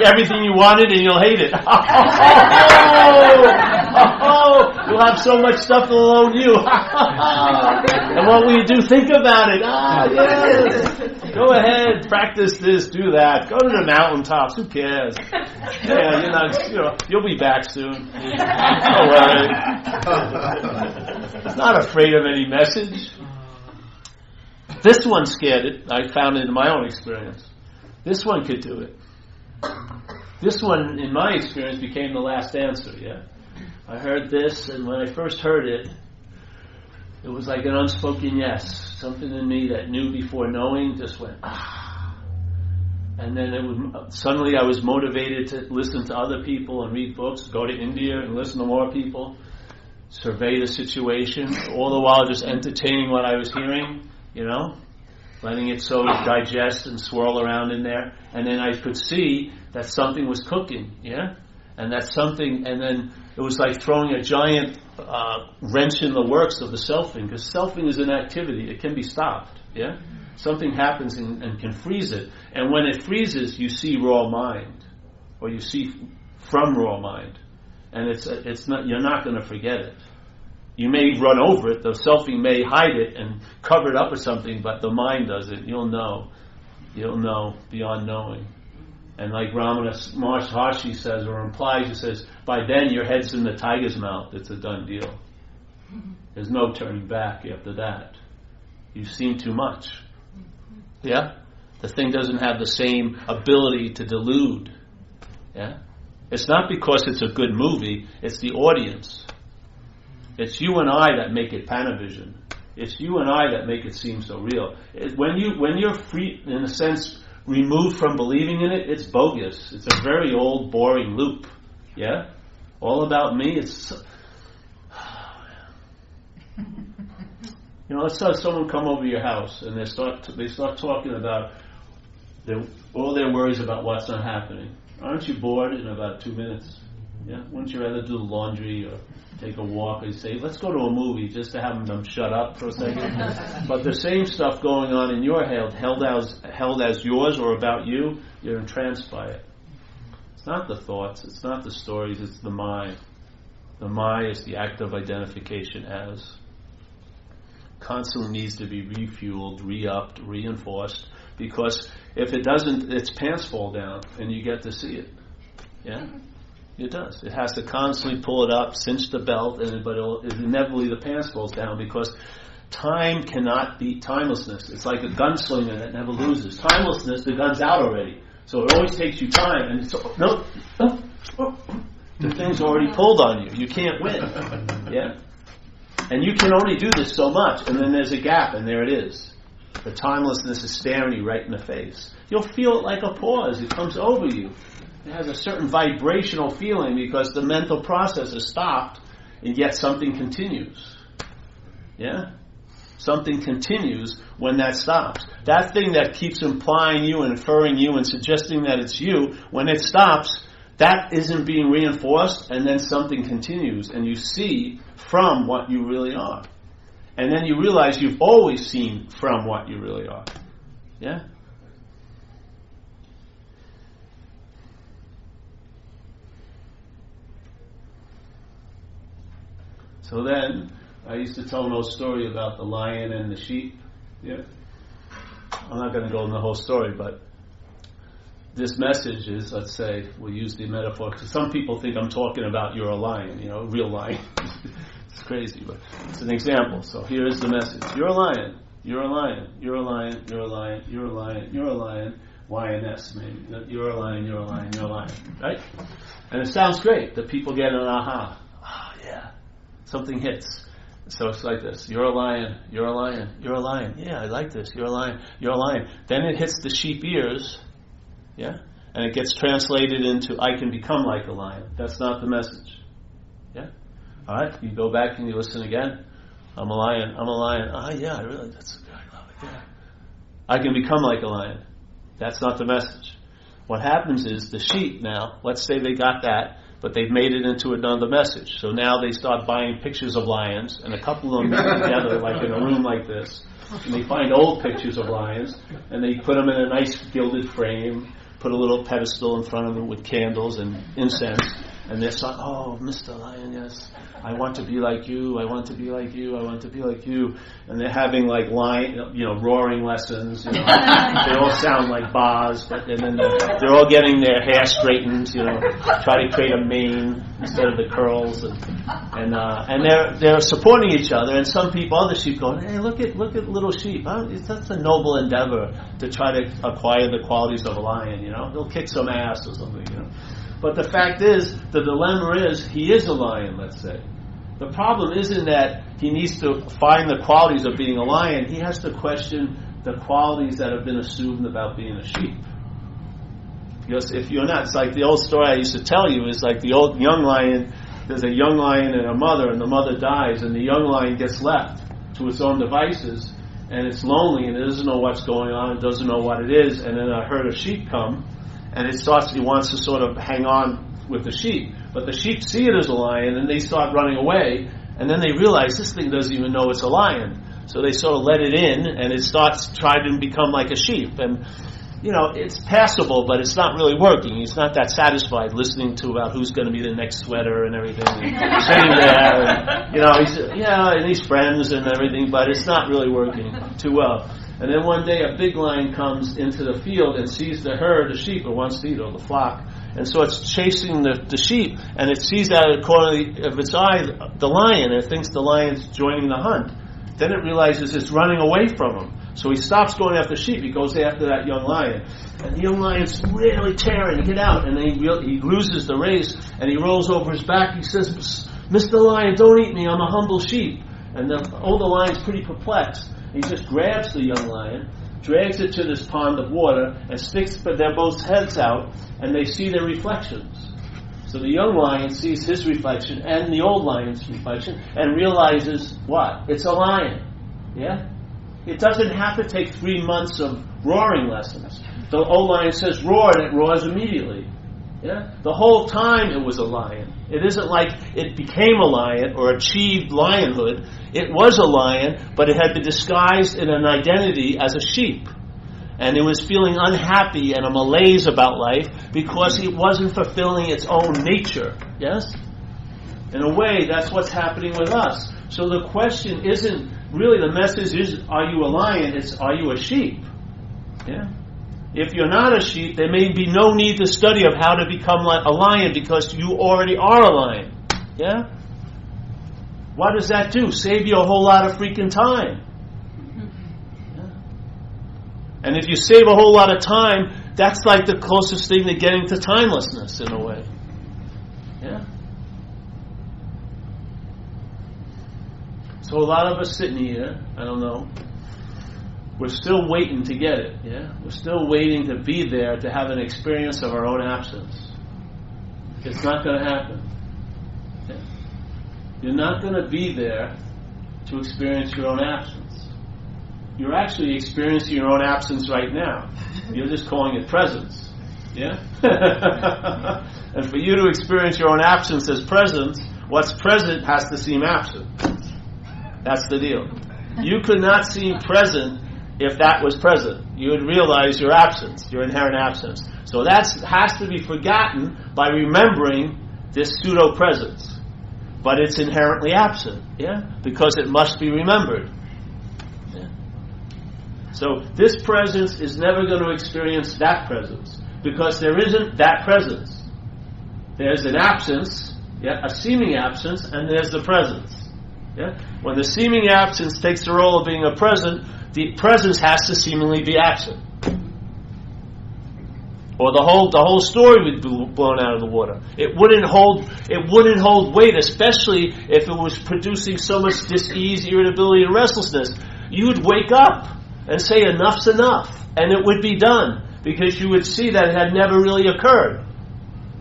everything you wanted and you'll hate it. You'll have so much stuff that'll own you. And what will you do? Think about it. Yes. Go ahead, practice this, do that. Go to the mountaintops. Who cares? Yeah, you'll be back soon. Don't worry. Not afraid of any message. This one scared it. I found it in my own experience. This one could do it. This one, in my experience, became the last answer, yeah? I heard this, and when I first heard it, it was like an unspoken yes. Something in me that knew before knowing just went, ah. And then suddenly I was motivated to listen to other people and read books, go to India and listen to more people, survey the situation, all the while just entertaining what I was hearing, letting it so digest and swirl around in there. And then I could see that something was cooking, yeah? And that something, and then it was like throwing a giant wrench in the works of the selfing, because selfing is an activity. It can be stopped, yeah? Something happens and can freeze it. And when it freezes, you see raw mind, or you see from raw mind. And it's not, you're not going to forget it. You may run over it, the selfing may hide it and cover it up with something, but the mind does it. You'll know beyond knowing. And like Ramana Maharshi says, or implies, he says, by then your head's in the tiger's mouth. It's a done deal. There's no turning back after that. You've seen too much. Yeah? The thing doesn't have the same ability to delude. Yeah? It's not because it's a good movie, it's the audience. It's you and I that make it Panavision. It's you and I that make it seem so real. When you're free, in a sense, removed from believing in it, it's bogus. It's a very old, boring loop. Yeah? All about me, it's... let's have someone come over your house and they start talking about all their worries about what's not happening. Aren't you bored in about 2 minutes? Yeah? Wouldn't you rather do the laundry or take a walk, or you say, let's go to a movie just to have them shut up for a second? But the same stuff going on in your head, held as yours or about you, you're entranced by it. It's not the thoughts, it's not the stories, it's the mind. The mind is the act of identification as. Constantly needs to be refueled, re-upped, reinforced, because if it doesn't, its pants fall down and you get to see it. Yeah? It does. It has to constantly pull it up, cinch the belt, but inevitably the pants falls down, because time cannot beat timelessness. It's like a gunslinger that never loses. Timelessness, the gun's out already. So it always takes you time, and the thing's already pulled on you. You can't win. Yeah? And you can only do this so much, and then there's a gap, and there it is. The timelessness is staring you right in the face. You'll feel it like a pause. It comes over you. It has a certain vibrational feeling because the mental process is stopped, and yet something continues. Yeah? Something continues when that stops. That thing that keeps implying you and inferring you and suggesting that it's you, when it stops, that isn't being reinforced, and then something continues, and you see from what you really are. And then you realize you've always seen from what you really are. Yeah? So then, I used to tell an old story about the lion and the sheep. Yeah? I'm not going to go into the whole story, but this message is, let's say, we'll use the metaphor, because some people think I'm talking about you're a lion, a real lion. It's crazy, but it's an example. So here is the message. You're a lion. You're a lion. You're a lion. You're a lion. You're a lion. You're a lion. YNS, maybe. You're a lion. You're a lion. You're a lion. Right? And it sounds great. The people get an aha. Oh, yeah. Something hits. So it's like this. You're a lion. You're a lion. You're a lion. Yeah, I like this. You're a lion. You're a lion. Then it hits the sheep ears. Yeah? And it gets translated into, I can become like a lion. That's not the message. Yeah? Alright, you go back and you listen again. I'm a lion. I'm a lion. Ah, yeah, I love it. Yeah. I can become like a lion. That's not the message. What happens is the sheep now, let's say they got that, but they've made it into another message. So now they start buying pictures of lions, and a couple of them get together like in a room like this, and they find old pictures of lions, and they put them in a nice gilded frame, put a little pedestal in front of them with candles and incense, And they're saying, oh, Mr. Lion, yes, I want to be like you, I want to be like you, I want to be like you. And they're having like roaring lessons. They all sound like bars, and then they're all getting their hair straightened, try to create a mane instead of the curls, and they're supporting each other. And some people, other sheep, going, hey, look at little sheep. That's a noble endeavor to try to acquire the qualities of a lion. They'll kick some ass or something. But the fact is, the dilemma is, he is a lion, let's say. The problem isn't that he needs to find the qualities of being a lion. He has to question the qualities that have been assumed about being a sheep. Because if you're not, it's like the old story I used to tell you, is like the old young lion. There's a young lion and a mother, and the mother dies, and the young lion gets left to its own devices, and it's lonely, and it doesn't know what's going on, it doesn't know what it is, and then a herd of sheep come, and it wants to sort of hang on with the sheep. But the sheep see it as a lion, and they start running away, and then they realize this thing doesn't even know it's a lion. So they sort of let it in, and it starts trying to become like a sheep. And, it's passable, but it's not really working. He's not that satisfied listening to about who's going to be the next sweater and everything. And sitting there, and he's friends and everything, but it's not really working too well. And then one day a big lion comes into the field and sees the herd of sheep, or wants to eat, or the flock. And so it's chasing the sheep, and it sees out of the corner of its eye the lion, and it thinks the lion's joining the hunt. Then it realizes it's running away from him. So he stops going after sheep. He goes after that young lion. And the young lion's really tearing to get out. And then he loses the race, and he rolls over his back. He says, Mr. Lion, don't eat me. I'm a humble sheep. And the older lion's pretty perplexed. He just grabs the young lion, drags it to this pond of water, and sticks their both heads out, and they see their reflections. So the young lion sees his reflection and the old lion's reflection and realizes what? It's a lion. Yeah? It doesn't have to take 3 months of roaring lessons. The old lion says roar, and it roars immediately. Yeah? The whole time it was a lion. It isn't like it became a lion or achieved lionhood. It was a lion, but it had been disguised in an identity as a sheep. And it was feeling unhappy and a malaise about life because it wasn't fulfilling its own nature. Yes? In a way, that's what's happening with us. So the question isn't, really the message is, are you a lion? It's, are you a sheep? Yeah? If you're not a sheep, there may be no need to study of how to become a lion because you already are a lion. Yeah? What does that do? Save you a whole lot of freaking time. And if you save a whole lot of time, that's like the closest thing to getting to timelessness in a way. Yeah? So a lot of us sitting here, I don't know, we're still waiting to get it. Yeah? We're still waiting to be there to have an experience of our own absence. It's not going to happen. Yeah? You're not going to be there to experience your own absence. You're actually experiencing your own absence right now. You're just calling it presence. Yeah? And for you to experience your own absence as presence, what's present has to seem absent. That's the deal. You could not seem present if that was present. You would realize your absence, your inherent absence. So that has to be forgotten by remembering this pseudo-presence. But it's inherently absent, yeah? Because it must be remembered. So this presence is never going to experience that presence because there isn't that presence. There's an absence, yeah, a seeming absence, and there's the presence. Yeah? When the seeming absence takes the role of being a present, the presence has to seemingly be absent. Or the whole story would be blown out of the water. It wouldn't hold weight, especially if it was producing so much dis-ease, irritability, and restlessness. You would wake up and say enough's enough, and it would be done, because you would see that it had never really occurred.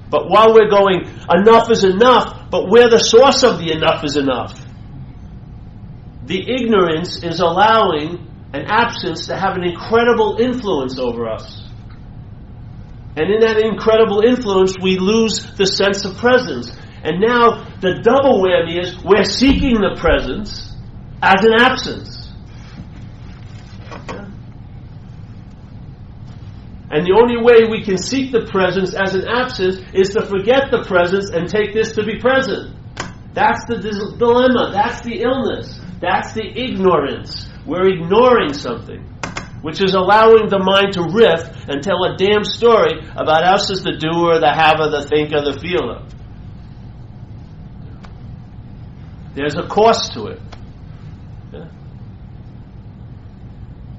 But while we're going, enough is enough, but where the source of the enough is enough. The ignorance is allowing an absence to have an incredible influence over us. And in that incredible influence, we lose the sense of presence. And now, the double whammy is, we're seeking the presence as an absence. And the only way we can seek the presence as an absence is to forget the presence and take this to be present. That's the dilemma. That's the illness. That's the ignorance. We're ignoring something, which is allowing the mind to riff and tell a damn story about us as the doer, the haver, the thinker, the feeler. There's a cost to it. Yeah?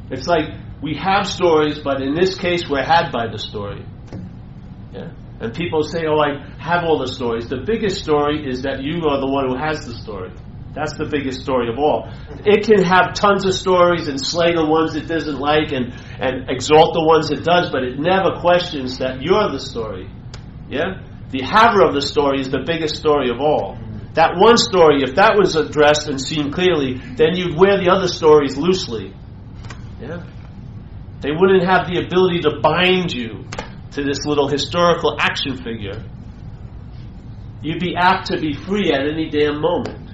It's like we have stories, but in this case we're had by the story. Yeah? And people say, oh, I have all the stories. The biggest story is that you are the one who has the story. That's the biggest story of all. It can have tons of stories and slay the ones it doesn't like and exalt the ones it does, but it never questions that you're the story. Yeah? The haver of the story is the biggest story of all. That one story, if that was addressed and seen clearly, then you'd wear the other stories loosely. Yeah? They wouldn't have the ability to bind you to this little historical action figure. You'd be apt to be free at any damn moment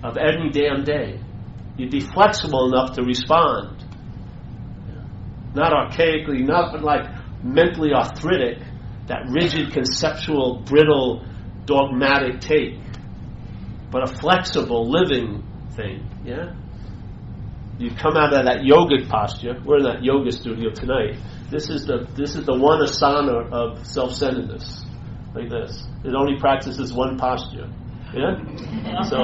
of any damn day. You'd be flexible enough to respond. Not archaically, not like mentally arthritic, that rigid, conceptual, brittle, dogmatic take, but a flexible, living thing. Yeah? You come out of that yogic posture. We're in that yoga studio tonight. This is the one asana of self-centeredness, like this. It only practices one posture. Yeah. So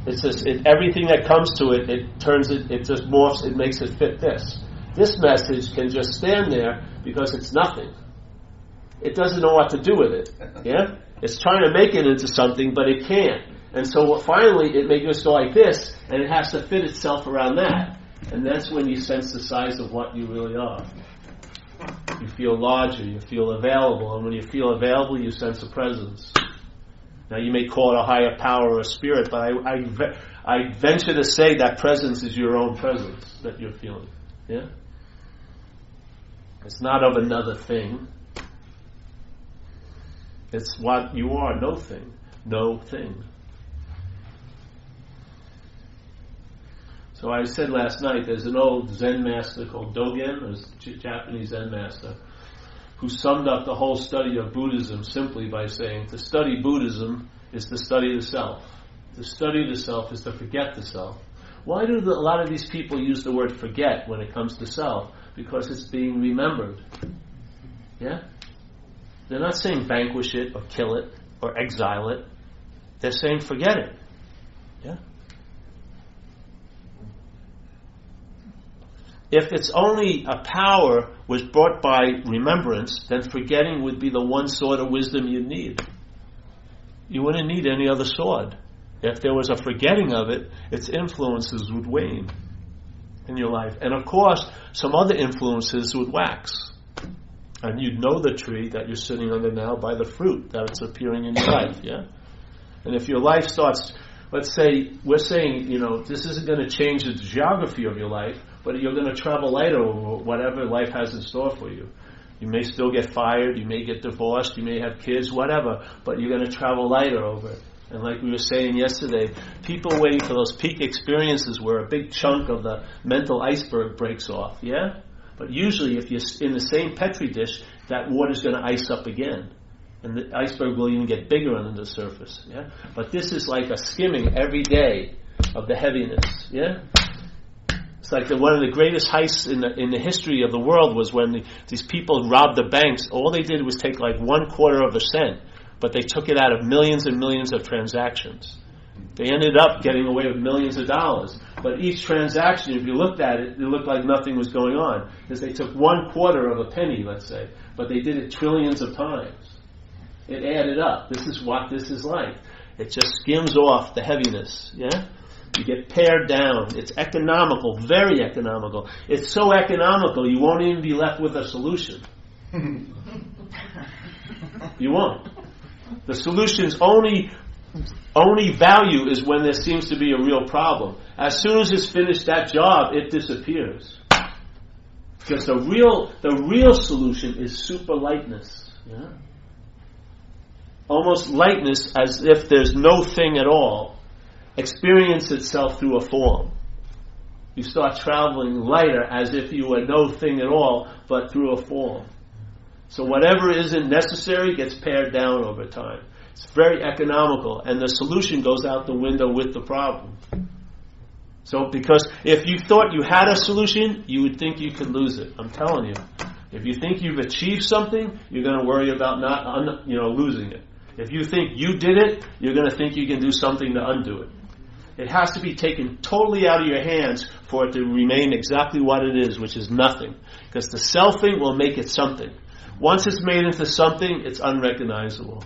it's just everything that comes to it. It turns it. It just morphs. It makes it fit this. This message can just stand there because it's nothing. It doesn't know what to do with it. Yeah. It's trying to make it into something, but it can't. And so finally it may just go like this, and it has to fit itself around that. And that's when you sense the size of what you really are. You feel larger, you feel available, and when you feel available, you sense a presence. Now you may call it a higher power or a spirit, but I venture to say that presence is your own presence that you're feeling. Yeah? It's not of another thing. It's what you are, no thing. No thing. So I said last night, there's an old Zen master called Dogen, a Japanese Zen master, who summed up the whole study of Buddhism simply by saying, to study Buddhism is to study the self. To study the self is to forget the self. Why do a lot of these people use the word forget when it comes to self? Because it's being remembered. Yeah? They're not saying vanquish it or kill it or exile it. They're saying forget it. Yeah? If it's only a power was brought by remembrance, then forgetting would be the one sword of wisdom you'd need. You wouldn't need any other sword. If there was a forgetting of it, its influences would wane in your life. And of course, some other influences would wax. And you'd know the tree that you're sitting under now by the fruit that's appearing in your life. Yeah? And if your life starts, let's say, we're saying, this isn't going to change the geography of your life, but you're going to travel lighter over whatever life has in store for you. You may still get fired, you may get divorced, you may have kids, whatever, but you're going to travel lighter over it. And like we were saying yesterday, people waiting for those peak experiences where a big chunk of the mental iceberg breaks off, yeah? But usually if you're in the same Petri dish, that water's going to ice up again. And the iceberg will even get bigger under the surface, yeah? But this is like a skimming every day of the heaviness, yeah? It's like one of the greatest heists in the history of the world was when these people robbed the banks. All they did was take like 1/4 of a cent, but they took it out of millions and millions of transactions. They ended up getting away with millions of dollars. But each transaction, if you looked at it, it looked like nothing was going on. Because they took 1/4 of a penny, let's say, but they did it trillions of times. It added up. This is what this is like. It just skims off the heaviness, yeah? You get pared down. It's economical, very economical. It's so economical you won't even be left with a solution. You won't. The solution's only value is when there seems to be a real problem. As soon as it's finished that job, it disappears. Because the real solution is super lightness. Yeah? Almost lightness as if there's no thing at all. Experience itself through a form. You start traveling lighter as if you were no thing at all, but through a form. So whatever isn't necessary gets pared down over time. It's very economical, and the solution goes out the window with the problem. So because if you thought you had a solution, you would think you could lose it. I'm telling you. If you think you've achieved something, you're going to worry about not losing it. If you think you did it, you're going to think you can do something to undo it. It has to be taken totally out of your hands for it to remain exactly what it is, which is nothing. Because the selfing will make it something. Once it's made into something, it's unrecognizable.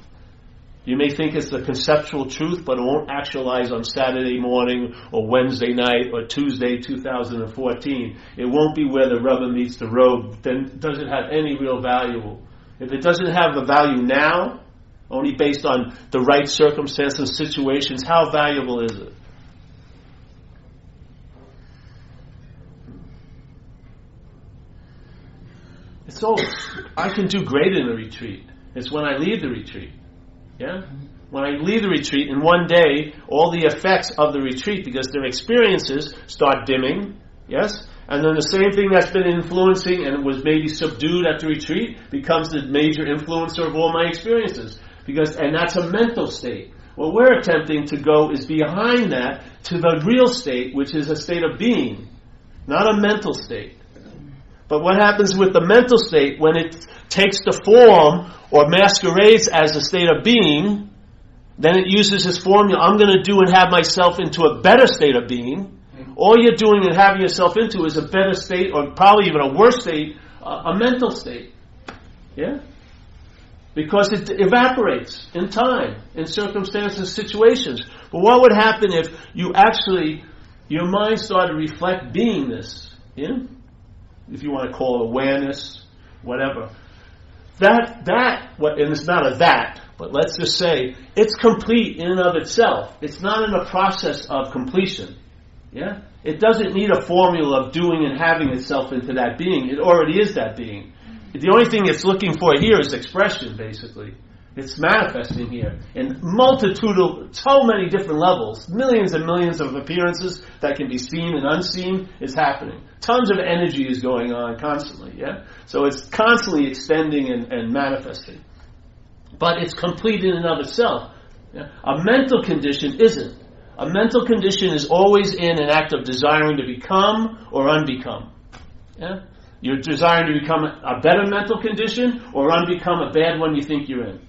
You may think it's the conceptual truth, but it won't actualize on Saturday morning or Wednesday night or Tuesday 2014. It won't be where the rubber meets the road. Then does it have any real value? If it doesn't have a value now, only based on the right circumstances and situations, how valuable is it? It's over. I can do great in a retreat. It's when I leave the retreat. Yeah? When I leave the retreat, in one day, all the effects of the retreat, because their experiences start dimming, yes? And then the same thing that's been influencing and was maybe subdued at the retreat becomes the major influencer of all my experiences. And that's a mental state. What we're attempting to go is behind that to the real state, which is a state of being, not a mental state. But what happens with the mental state when it takes the form or masquerades as a state of being, then it uses this formula, I'm going to do and have myself into a better state of being. All you're doing and having yourself into is a better state, or probably even a worse state, a mental state. Yeah? Because it evaporates in time, in circumstances, situations. But what would happen if your mind started to reflect beingness? Yeah? If you want to call it awareness, whatever. And it's not a that, but let's just say it's complete in and of itself. It's not in a process of completion. Yeah? It doesn't need a formula of doing and having itself into that being. It already is that being. The only thing it's looking for here is expression, basically. It's manifesting here in so many different levels, millions and millions of appearances that can be seen and unseen. It's happening. Tons of energy is going on constantly. Yeah, so it's constantly extending and manifesting. But it's complete in and of itself. Yeah? A mental condition isn't. A mental condition is always in an act of desiring to become or unbecome. Yeah, you're desiring to become a better mental condition or unbecome a bad one you think you're in.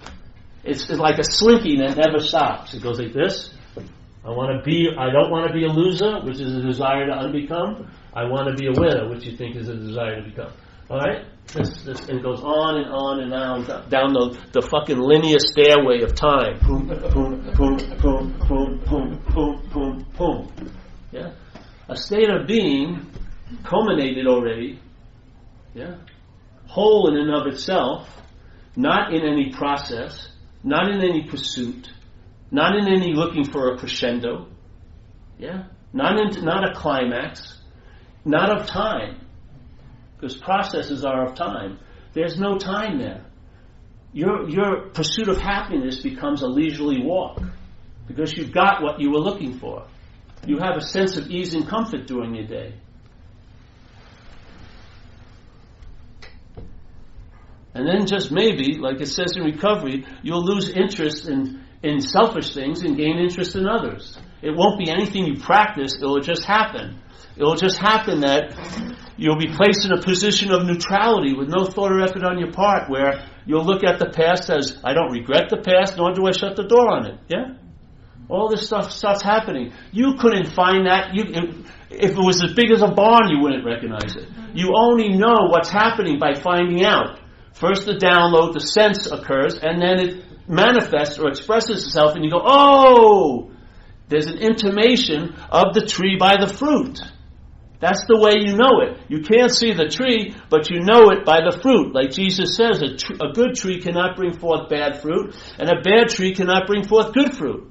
It's like a slinky that never stops. It goes like this. I don't want to be a loser, which is a desire to unbecome. I want to be a winner, which you think is a desire to become. Alright? It goes on and on and on down the fucking linear stairway of time. Boom, boom, boom, boom, boom, boom, boom, boom, boom. Yeah? A state of being culminated already. Yeah? Whole in and of itself, not in any process, not in any pursuit, not in any looking for a crescendo, yeah, not a climax, not of time, because processes are of time. There's no time there. Your pursuit of happiness becomes a leisurely walk because you've got what you were looking for. You have a sense of ease and comfort during your day. And then just maybe, like it says in recovery, you'll lose interest in selfish things and gain interest in others. It won't be anything you practice, it will just happen. It will just happen that you'll be placed in a position of neutrality with no thought or effort on your part, where you'll look at the past as, I don't regret the past, nor do I shut the door on it. Yeah? All this stuff starts happening. You couldn't find that. If it was as big as a barn, you wouldn't recognize it. You only know what's happening by finding out. First the download, the sense occurs, and then it manifests or expresses itself, and you go, oh, there's an intimation of the tree by the fruit. That's the way you know it. You can't see the tree, but you know it by the fruit. Like Jesus says, a good tree cannot bring forth bad fruit, and a bad tree cannot bring forth good fruit.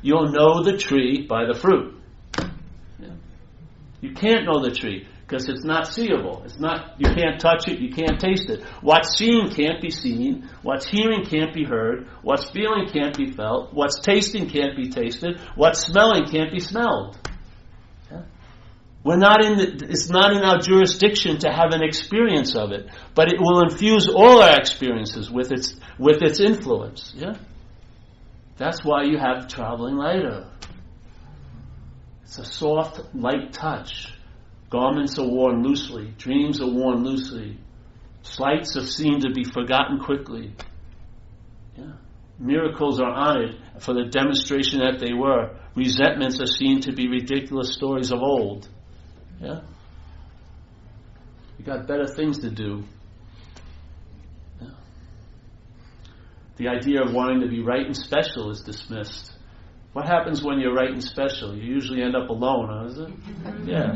You'll know the tree by the fruit. Yeah. You can't know the tree because it's not seeable. You can't touch it, you can't taste it. What's seen can't be seen. What's hearing can't be heard. What's feeling can't be felt. What's tasting can't be tasted. What's smelling can't be smelled. Yeah? It's not in our jurisdiction to have an experience of it, but it will infuse all our experiences with its influence. Yeah, that's why you have traveling lighter. It's a soft, light touch. Garments are worn loosely. Dreams are worn loosely. Slights are seen to be forgotten quickly. Yeah. Miracles are honored for the demonstration that they were. Resentments are seen to be ridiculous stories of old. Yeah? You got better things to do. Yeah. The idea of wanting to be right and special is dismissed. What happens when you're right and special? You usually end up alone, huh, is it? Yeah.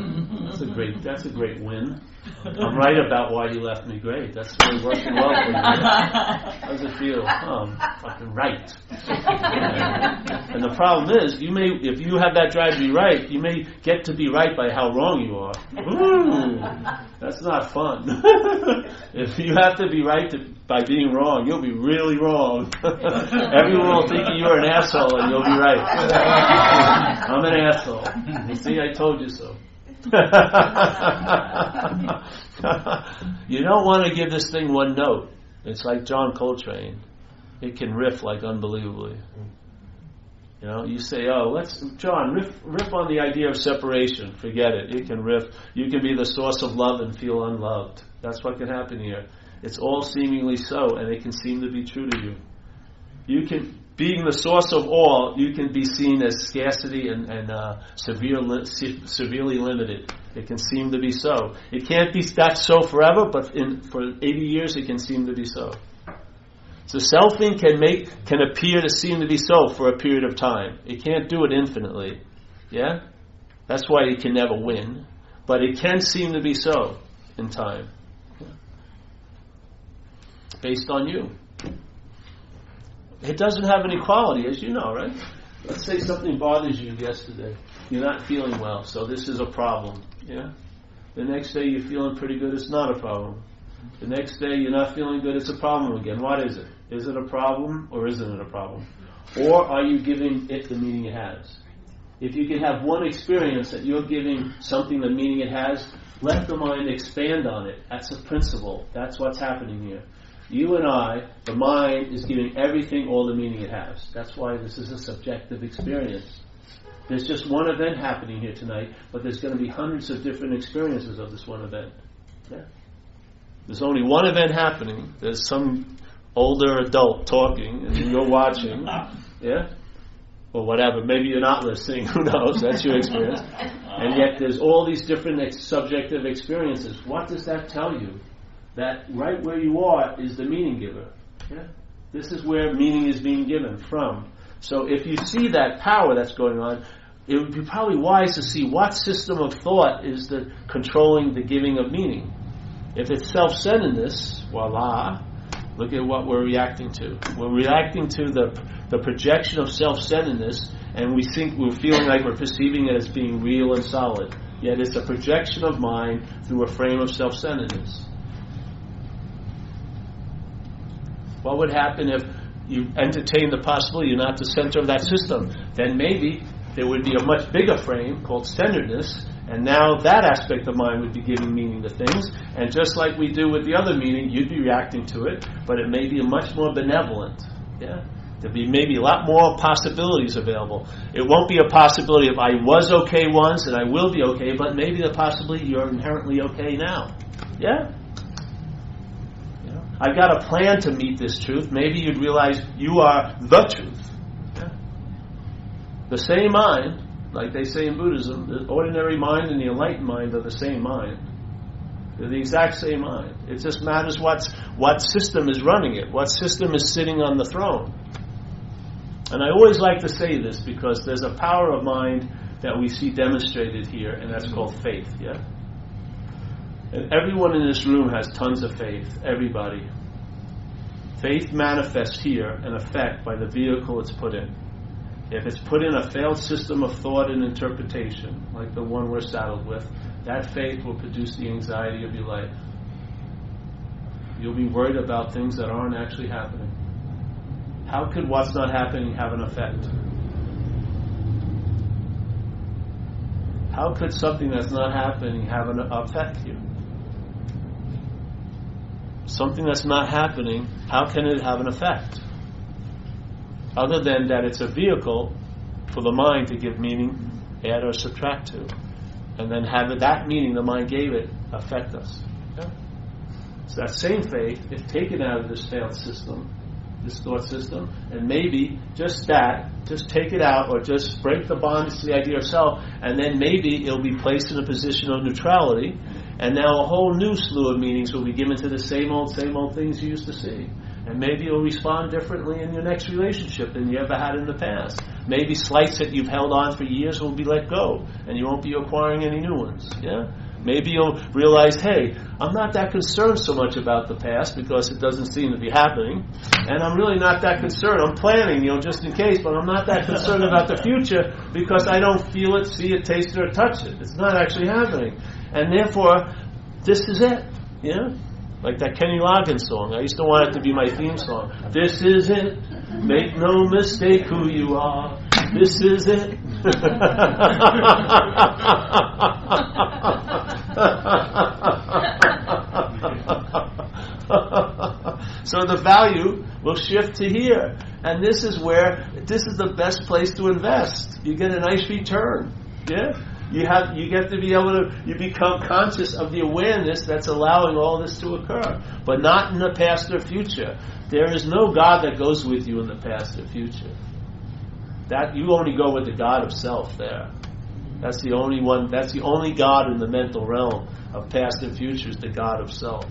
That's a great win. I'm right about why you left me. Great. That's really working well for you. How does it feel? Oh, I'm fucking right. And the problem is, if you have that drive to be right, you may get to be right by how wrong you are. Ooh, that's not fun. If you have to be right by being wrong, you'll be really wrong. Everyone will think you're an asshole and you'll be right. I'm an asshole. You see, I told you so. You don't want to give this thing one note. It's like John Coltrane. It can riff like unbelievably. You know, you say, John, riff on the idea of separation. Forget it. It can riff. You can be the source of love and feel unloved. That's what can happen here. It's all seemingly so, and it can seem to be true to you. Being the source of all, you can be seen as scarcity and severely limited. It can seem to be so. It can't be that so forever, but for 80 years it can seem to be so. So selfing can appear to seem to be so for a period of time. It can't do it infinitely. Yeah? That's why it can never win. But it can seem to be so in time. Yeah. Based on you. It doesn't have any quality, as you know, right? Let's say something bothers you yesterday. You're not feeling well, so this is a problem. Yeah? The next day you're feeling pretty good, it's not a problem. The next day you're not feeling good, it's a problem again. What is it? Is it a problem or isn't it a problem? Or are you giving it the meaning it has? If you can have one experience that you're giving something the meaning it has, let the mind expand on it. That's a principle. That's what's happening here. You and I, the mind, is giving everything all the meaning it has. That's why this is a subjective experience. There's just one event happening here tonight, but there's going to be hundreds of different experiences of this one event. Yeah? There's only one event happening. There's some older adult talking, and you're watching. Yeah? Or whatever. Maybe you're not listening. Who knows? That's your experience. And yet there's all these different subjective experiences. What does that tell you? That right where you are is the meaning giver. Yeah? This is where meaning is being given from. So if you see that power that's going on, it would be probably wise to see what system of thought is controlling the giving of meaning. If it's self-centeredness, voila, look at what we're reacting to. We're reacting to the projection of self-centeredness, and we're feeling like we're perceiving it as being real and solid. Yet it's a projection of mind through a frame of self-centeredness. What would happen if you entertain the possibility you're not the center of that system? Then maybe there would be a much bigger frame called centeredness, and now that aspect of mind would be giving meaning to things. And just like we do with the other meaning, you'd be reacting to it, but it may be much more benevolent. Yeah? There'd be maybe a lot more possibilities available. It won't be a possibility of I was okay once and I will be okay, but maybe the possibility you're inherently okay now. Yeah? I've got a plan to meet this truth. Maybe you'd realize you are the truth. Yeah? The same mind, like they say in Buddhism, the ordinary mind and the enlightened mind are the same mind. They're the exact same mind. It just matters what system is running it, what system is sitting on the throne. And I always like to say this because there's a power of mind that we see demonstrated here, and that's called faith. Yeah. And everyone in this room has tons of faith. Everybody. Faith manifests here an effect by the vehicle it's put in. If it's put in a failed system of thought and interpretation, like the one we're saddled with, that faith will produce the anxiety of your life. You'll be worried about things that aren't actually happening. How could what's not happening have an effect? How could something that's not happening have an affect you? Something that's not happening, how can it have an effect? Other than that it's a vehicle for the mind to give meaning, add or subtract to. And then have that meaning the mind gave it affect us. Yeah? So that same faith, if taken out of this failed system, this thought system, and maybe just take it out, or just break the bondage to the idea of self, and then maybe it'll be placed in a position of neutrality, and now a whole new slew of meanings will be given to the same old things you used to see. And maybe you'll respond differently in your next relationship than you ever had in the past. Maybe slights that you've held on for years will be let go, and you won't be acquiring any new ones. Yeah? Maybe you'll realize, hey, I'm not that concerned so much about the past because it doesn't seem to be happening. And I'm really not that concerned. I'm planning, just in case, but I'm not that concerned about the future because I don't feel it, see it, taste it, or touch it. It's not actually happening. And therefore, this is it. Yeah? Like that Kenny Loggins song. I used to want it to be my theme song. This is it. Make no mistake who you are. This is it. So the value will shift to here. And this is the best place to invest. You get a nice return. Yeah? You get to be able to, you become conscious of the awareness that's allowing all this to occur. But not in the past or future. There is no God that goes with you in the past or future. That you only go with the God of self there. That's the only one, that's the only God in the mental realm of past and future is the God of self.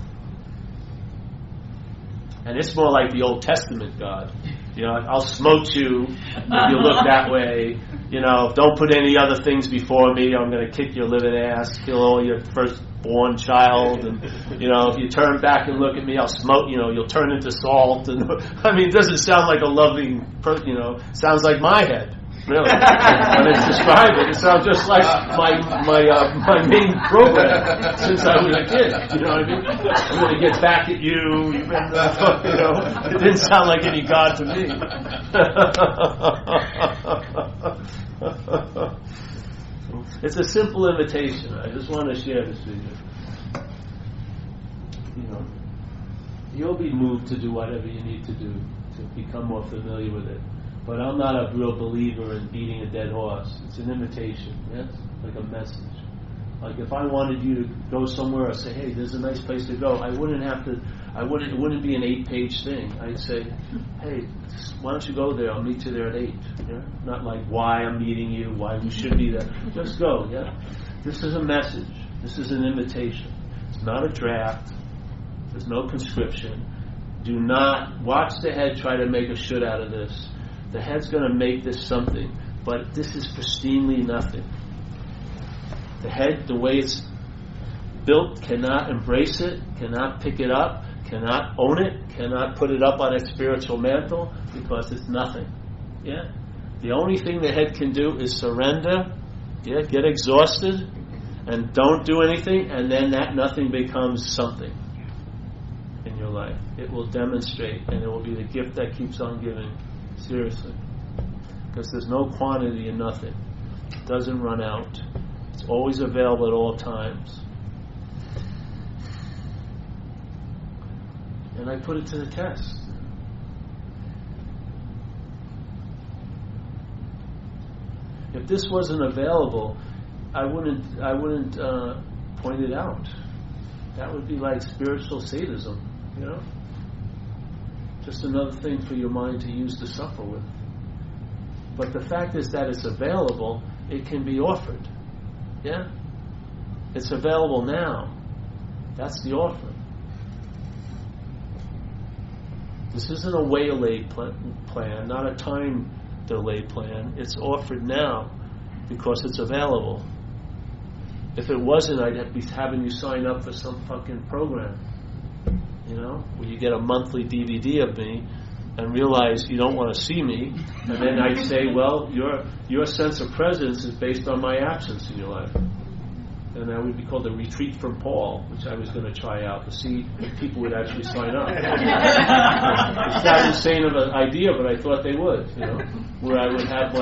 And it's more like the Old Testament God. I'll smote you if you look that way. Don't put any other things before me. I'm going to kick your living ass, kill all your firstborn child. And, if you turn back and look at me, I'll smote, you'll turn into salt. And it doesn't sound like a loving person, sounds like my head. Really. When it's described, it sounds just like my main program since I was a kid. You know what I mean? I'm going to get back at you. It didn't sound like any God to me. It's a simple invitation. I just want to share this with you. You'll be moved to do whatever you need to do to become more familiar with it. But I'm not a real believer in beating a dead horse. It's an invitation, yes? Like a message. Like if I wanted you to go somewhere or say, hey, there's a nice place to go, it wouldn't be an 8-page thing. I'd say, hey, why don't you go there? I'll meet you there at 8. Yeah? Not like why I'm meeting you, why we should be there. Just go, yeah? This is a message. This is an invitation. It's not a draft. There's no conscription. Do not watch the head try to make a should out of this. The head's going to make this something, but this is pristinely nothing. The head, the way it's built, cannot embrace it, cannot pick it up, cannot own it, cannot put it up on its spiritual mantle, because it's nothing. Yeah? The only thing the head can do is surrender, get exhausted, and don't do anything, and then that nothing becomes something in your life. It will demonstrate, and it will be the gift that keeps on giving. Seriously. Because there's no quantity in nothing. It doesn't run out. It's always available at all times. And I put it to the test. If this wasn't available, I wouldn't point it out. That would be like spiritual sadism, Just another thing for your mind to use to suffer with. But the fact is that it's available, it can be offered. Yeah? It's available now. That's the offer. This isn't a way-delayed plan, not a time-delayed plan. It's offered now because it's available. If it wasn't, I'd be having you sign up for some fucking program. Where you get a monthly DVD of me and realize you don't want to see me, and then I'd say, well, your sense of presence is based on my absence in your life. And that would be called the Retreat from Paul, which I was going to try out to see if people would actually sign up. It's that insane of an idea, but I thought they would, where I would have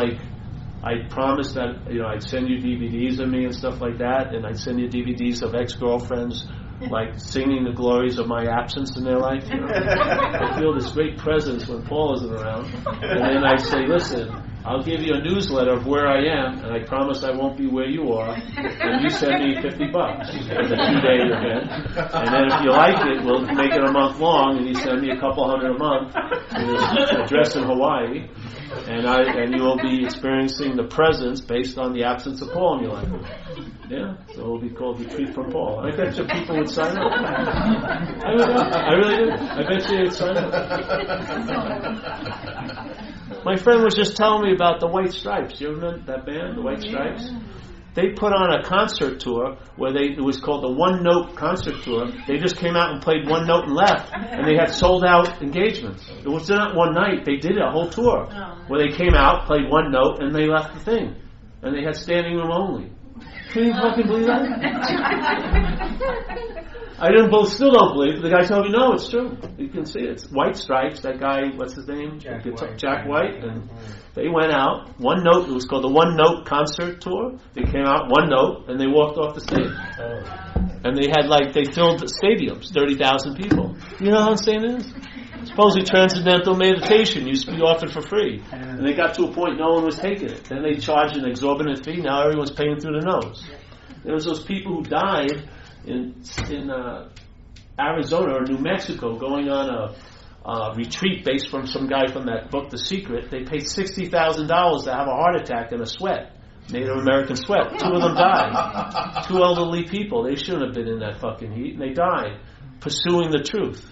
I promised that I'd send you DVDs of me and stuff like that, and I'd send you DVDs of ex-girlfriends like singing the glories of my absence in their life. I feel this great presence when Paul isn't around, and then I'd say, listen, I'll give you a newsletter of where I am, and I promise I won't be where you are, and you send me $50 for the 2-day event, and then if you like it, we'll make it a month long, and you send me a couple $100 a month with an address in Hawaii, and you will be experiencing the presence based on the absence of Paul in your life. Yeah, so it will be called Retreat from Paul. I bet you people would sign up. I really do. I bet you would sign up. My friend was just telling me about the White Stripes. You remember that band, the White Stripes? They put on a concert tour where it was called the One Note Concert Tour. They just came out and played one note and left, and they had sold out engagements. It was not one night. They did a whole tour where they came out, played one note, and they left the thing. And they had standing room only. Can you fucking believe that? I still don't believe it. The guy told me, no, it's true. You can see it. It's White Stripes, that guy, what's his name? Jack White. And they went out, one note, it was called the One Note Concert Tour. They came out, one note, and they walked off the stage. And they filled stadiums, 30,000 people. You know how insane it is? Supposedly transcendental meditation used to be offered for free. And they got to a point no one was taking it. Then they charged an exorbitant fee. Now everyone's paying through the nose. There was those people who died in Arizona or New Mexico going on a retreat based from some guy from that book, The Secret. They paid $60,000 to have a heart attack in a sweat. Native American sweat. 2 of them died. 2 elderly people. They shouldn't have been in that fucking heat. And they died pursuing the truth.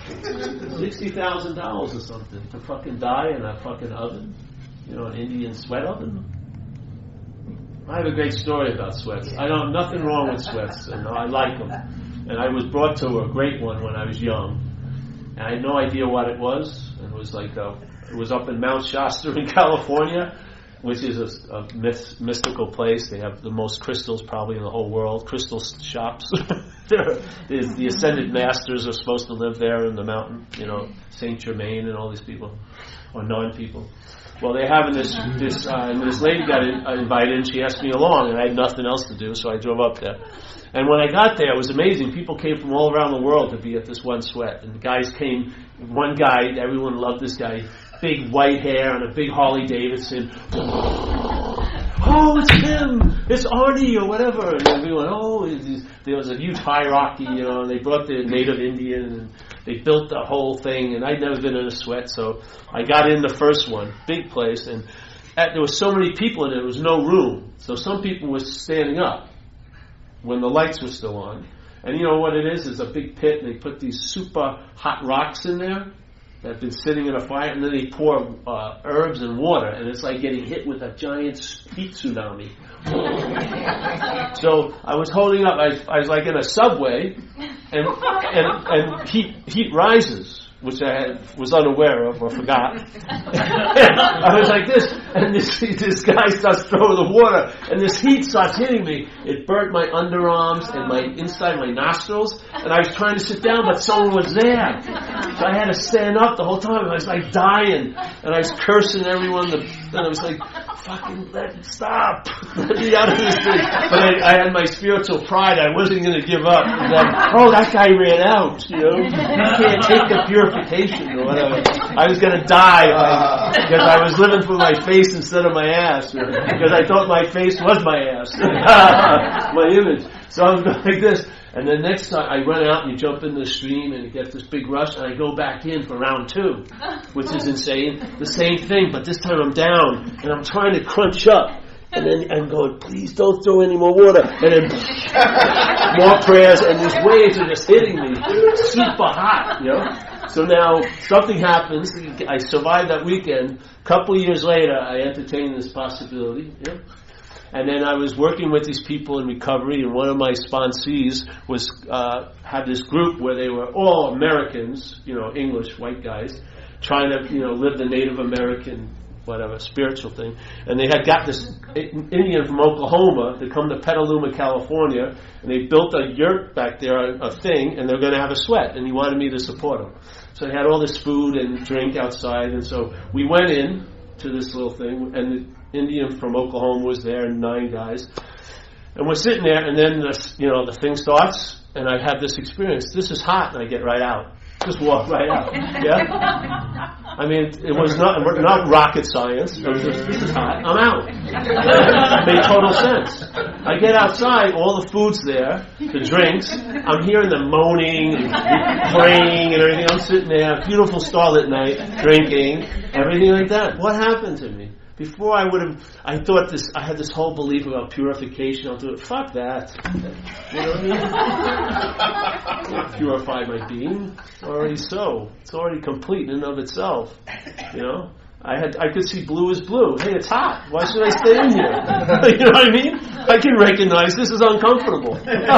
$60,000 or something to fucking die in a fucking oven, an Indian sweat oven. I have a great story about sweats. I know nothing wrong with sweats, and I like them. And I was brought to a great one when I was young, and I had no idea what it was. And it was it was up in Mount Shasta in California, which is a mystical place. They have the most crystals probably in the whole world. Crystal shops. The ascended masters are supposed to live there in the mountain. Saint Germain and all these people, or non-people. Well, they're having this lady got invited, and she asked me along, and I had nothing else to do, so I drove up there. And when I got there, it was amazing. People came from all around the world to be at this one sweat. And the guys came, one guy, everyone loved this guy, big white hair and a big Harley Davidson. Oh, it's him! It's Arnie or whatever. And everyone, there was a huge hierarchy, and they brought the native Indian, and they built the whole thing, and I'd never been in a sweat, so I got in the first one, big place, and there were so many people in it, there was no room. So some people were standing up when the lights were still on. And you know what it is a big pit, and they put these super hot rocks in there that have been sitting in a fire, and then they pour herbs and water, and it's like getting hit with a giant heat tsunami. So I was holding up, I was like in a subway, and heat rises, which I was unaware of or forgot. I was like this, and this guy starts throwing the water, and this heat starts hitting me. It burnt my underarms and my inside my nostrils, and I was trying to sit down, but someone was there. So I had to stand up the whole time. I was like dying, and I was cursing everyone, and I was like, fucking stop. Let me out of this thing. But I had my spiritual pride. I wasn't going to give up. That guy ran out, You can't take the purification or whatever. I was going to die because I was living for my face instead of my ass. Because I thought my face was my ass. My image. So I was going like this. And then next time I run out and you jump in the stream and you get this big rush, and I go back in for round 2, which is insane. The same thing, but this time I'm down and I'm trying to crunch up. And then I'm going, please don't throw any more water. And then more prayers, and these waves are just hitting me. Super hot, So now something happens. I survived that weekend. A couple years later, I entertained this possibility. And then I was working with these people in recovery, and one of my sponsees had this group where they were all Americans, English, white guys, trying to, live the Native American, whatever, spiritual thing. And they had got this Indian from Oklahoma to come to Petaluma, California, and they built a yurt back there, a thing, and they're going to have a sweat, and he wanted me to support them. So they had all this food and drink outside, and so we went in, to this little thing, and the Indian from Oklahoma was there, and 9 guys. And we're sitting there, and then the thing starts, and I have this experience. This is hot, and I get right out. Just walk right out. Yeah? I mean, it was not rocket science. It was just, this is hot, I'm out. It made total sense. I get outside, all the food's there, the drinks. I'm hearing them moaning and praying and everything. I'm sitting there, beautiful starlit night, drinking, everything like that. What happened to me? Before I had this whole belief about purification. I'll do it. Fuck that. You know what I mean? I'll purify my being. Already so. It's already complete in and of itself. You know? I could see blue as blue. Hey, it's hot. Why should I stay in here? You know what I mean? I can recognize this is uncomfortable. It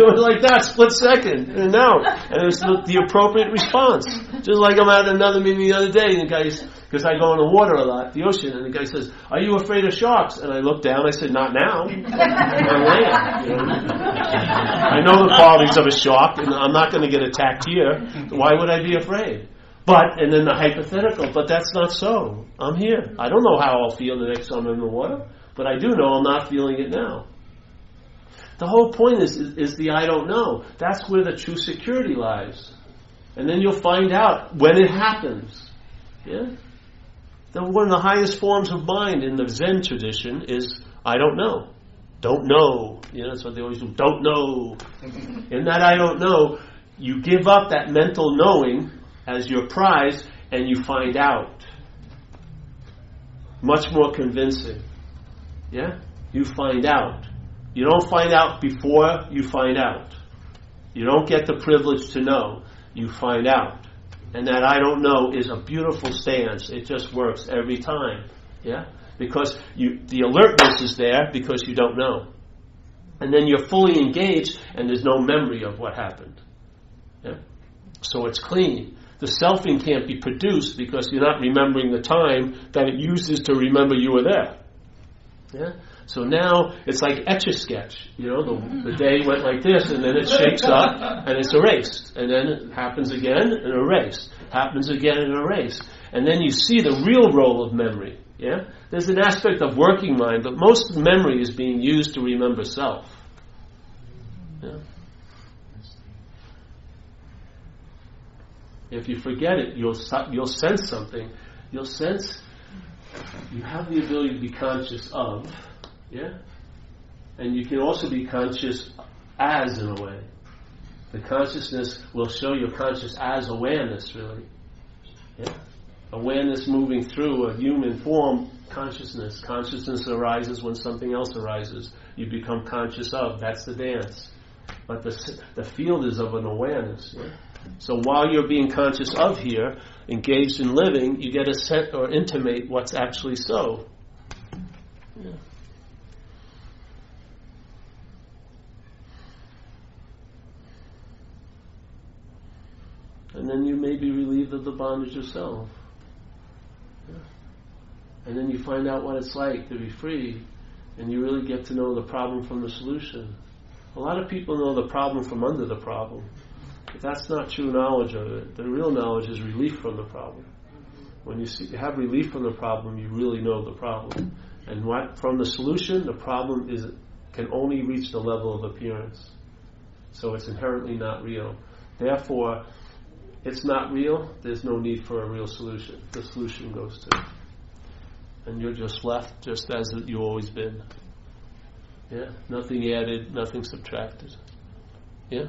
was like that, split second, and now. And it was the appropriate response. Just like I'm at another meeting the other day, and the guy, because I go in the water a lot, the ocean, and the guy says, "Are you afraid of sharks?" And I look down, I said, "Not now. On land." You know? I know the qualities of a shark, and I'm not going to get attacked here. Why would I be afraid? And then the hypothetical, but that's not so. I'm here. I don't know how I'll feel the next time I'm in the water, but I do know I'm not feeling it now. The whole point is the I don't know. That's where the true security lies. And then you'll find out when it happens. Yeah? One of the highest forms of mind in the Zen tradition is I don't know. Don't know. You know, that's what they always do. Don't know. In that I don't know, you give up that mental knowing as your prize, and you find out. Much more convincing. Yeah? You find out. You don't find out before you find out. You don't get the privilege to know. You find out. And that I don't know is a beautiful stance. It just works every time. Yeah? Because the alertness is there because you don't know. And then you're fully engaged and there's no memory of what happened. Yeah? So it's clean. The selfing can't be produced because you're not remembering the time that it uses to remember you were there. Yeah? So now it's like Etch-a-Sketch. You know, the day went like this, and then it shakes up, and it's erased. And then it happens again, and erased. Happens again, and erased. And then you see the real role of memory. Yeah? There's an aspect of working mind, but most memory is being used to remember self. Yeah? If you forget it, you'll sense something. You'll sense you have the ability to be conscious of, yeah? And you can also be conscious as, in a way. The consciousness will show you're conscious as awareness, really. Yeah? Awareness moving through a human form, consciousness. Consciousness arises when something else arises. You become conscious of. That's the dance. But the field is of an awareness, yeah? So while you're being conscious of here, engaged in living, you get a set or intimate what's actually so. Yeah. And then you may be relieved of the bondage of self. Yeah. And then you find out what it's like to be free, and you really get to know the problem from the solution. A lot of people know the problem from under the problem. But that's not true knowledge of it. The real knowledge is relief from the problem. When you have relief from the problem, you really know the problem. And from the solution, the problem can only reach the level of appearance. So it's inherently not real. Therefore, it's not real, there's no need for a real solution. The solution goes to. And you're just left just as you've always been. Yeah? Nothing added, nothing subtracted. Yeah?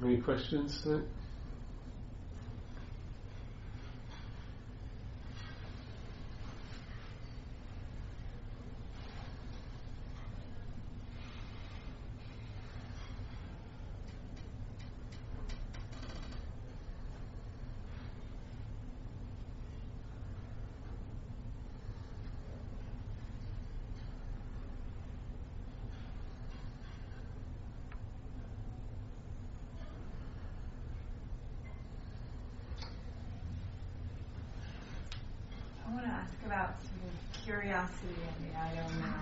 Any questions tonight? I want to ask about sort of curiosity and the I don't know.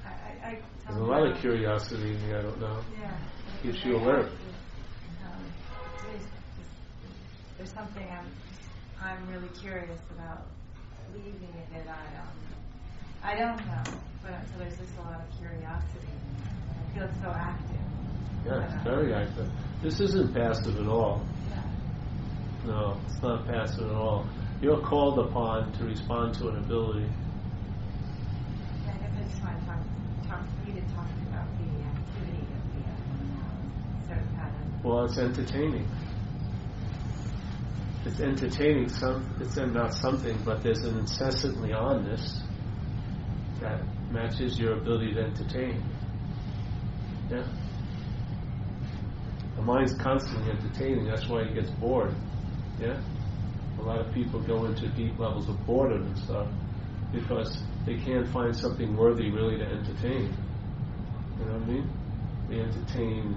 I There's a lot of curiosity in the I don't know. Yeah. Keeps you alert. There's something I'm really curious about leaving it at I don't know. But so there's just a lot of curiosity. I feel so active. Yeah, it's very active. This isn't passive at all. Yeah. No, it's not passive at all. You're called upon to respond to an ability. Yeah, I guess I just want to talk for you to talk about the activity of the sort of pattern. Well, it's entertaining. It's entertaining. It's not something, but there's an incessantly onness that matches your ability to entertain. Yeah. The mind's constantly entertaining. That's why it gets bored. Yeah. A lot of people go into deep levels of boredom and stuff because they can't find something worthy really to entertain. You know what I mean? They entertain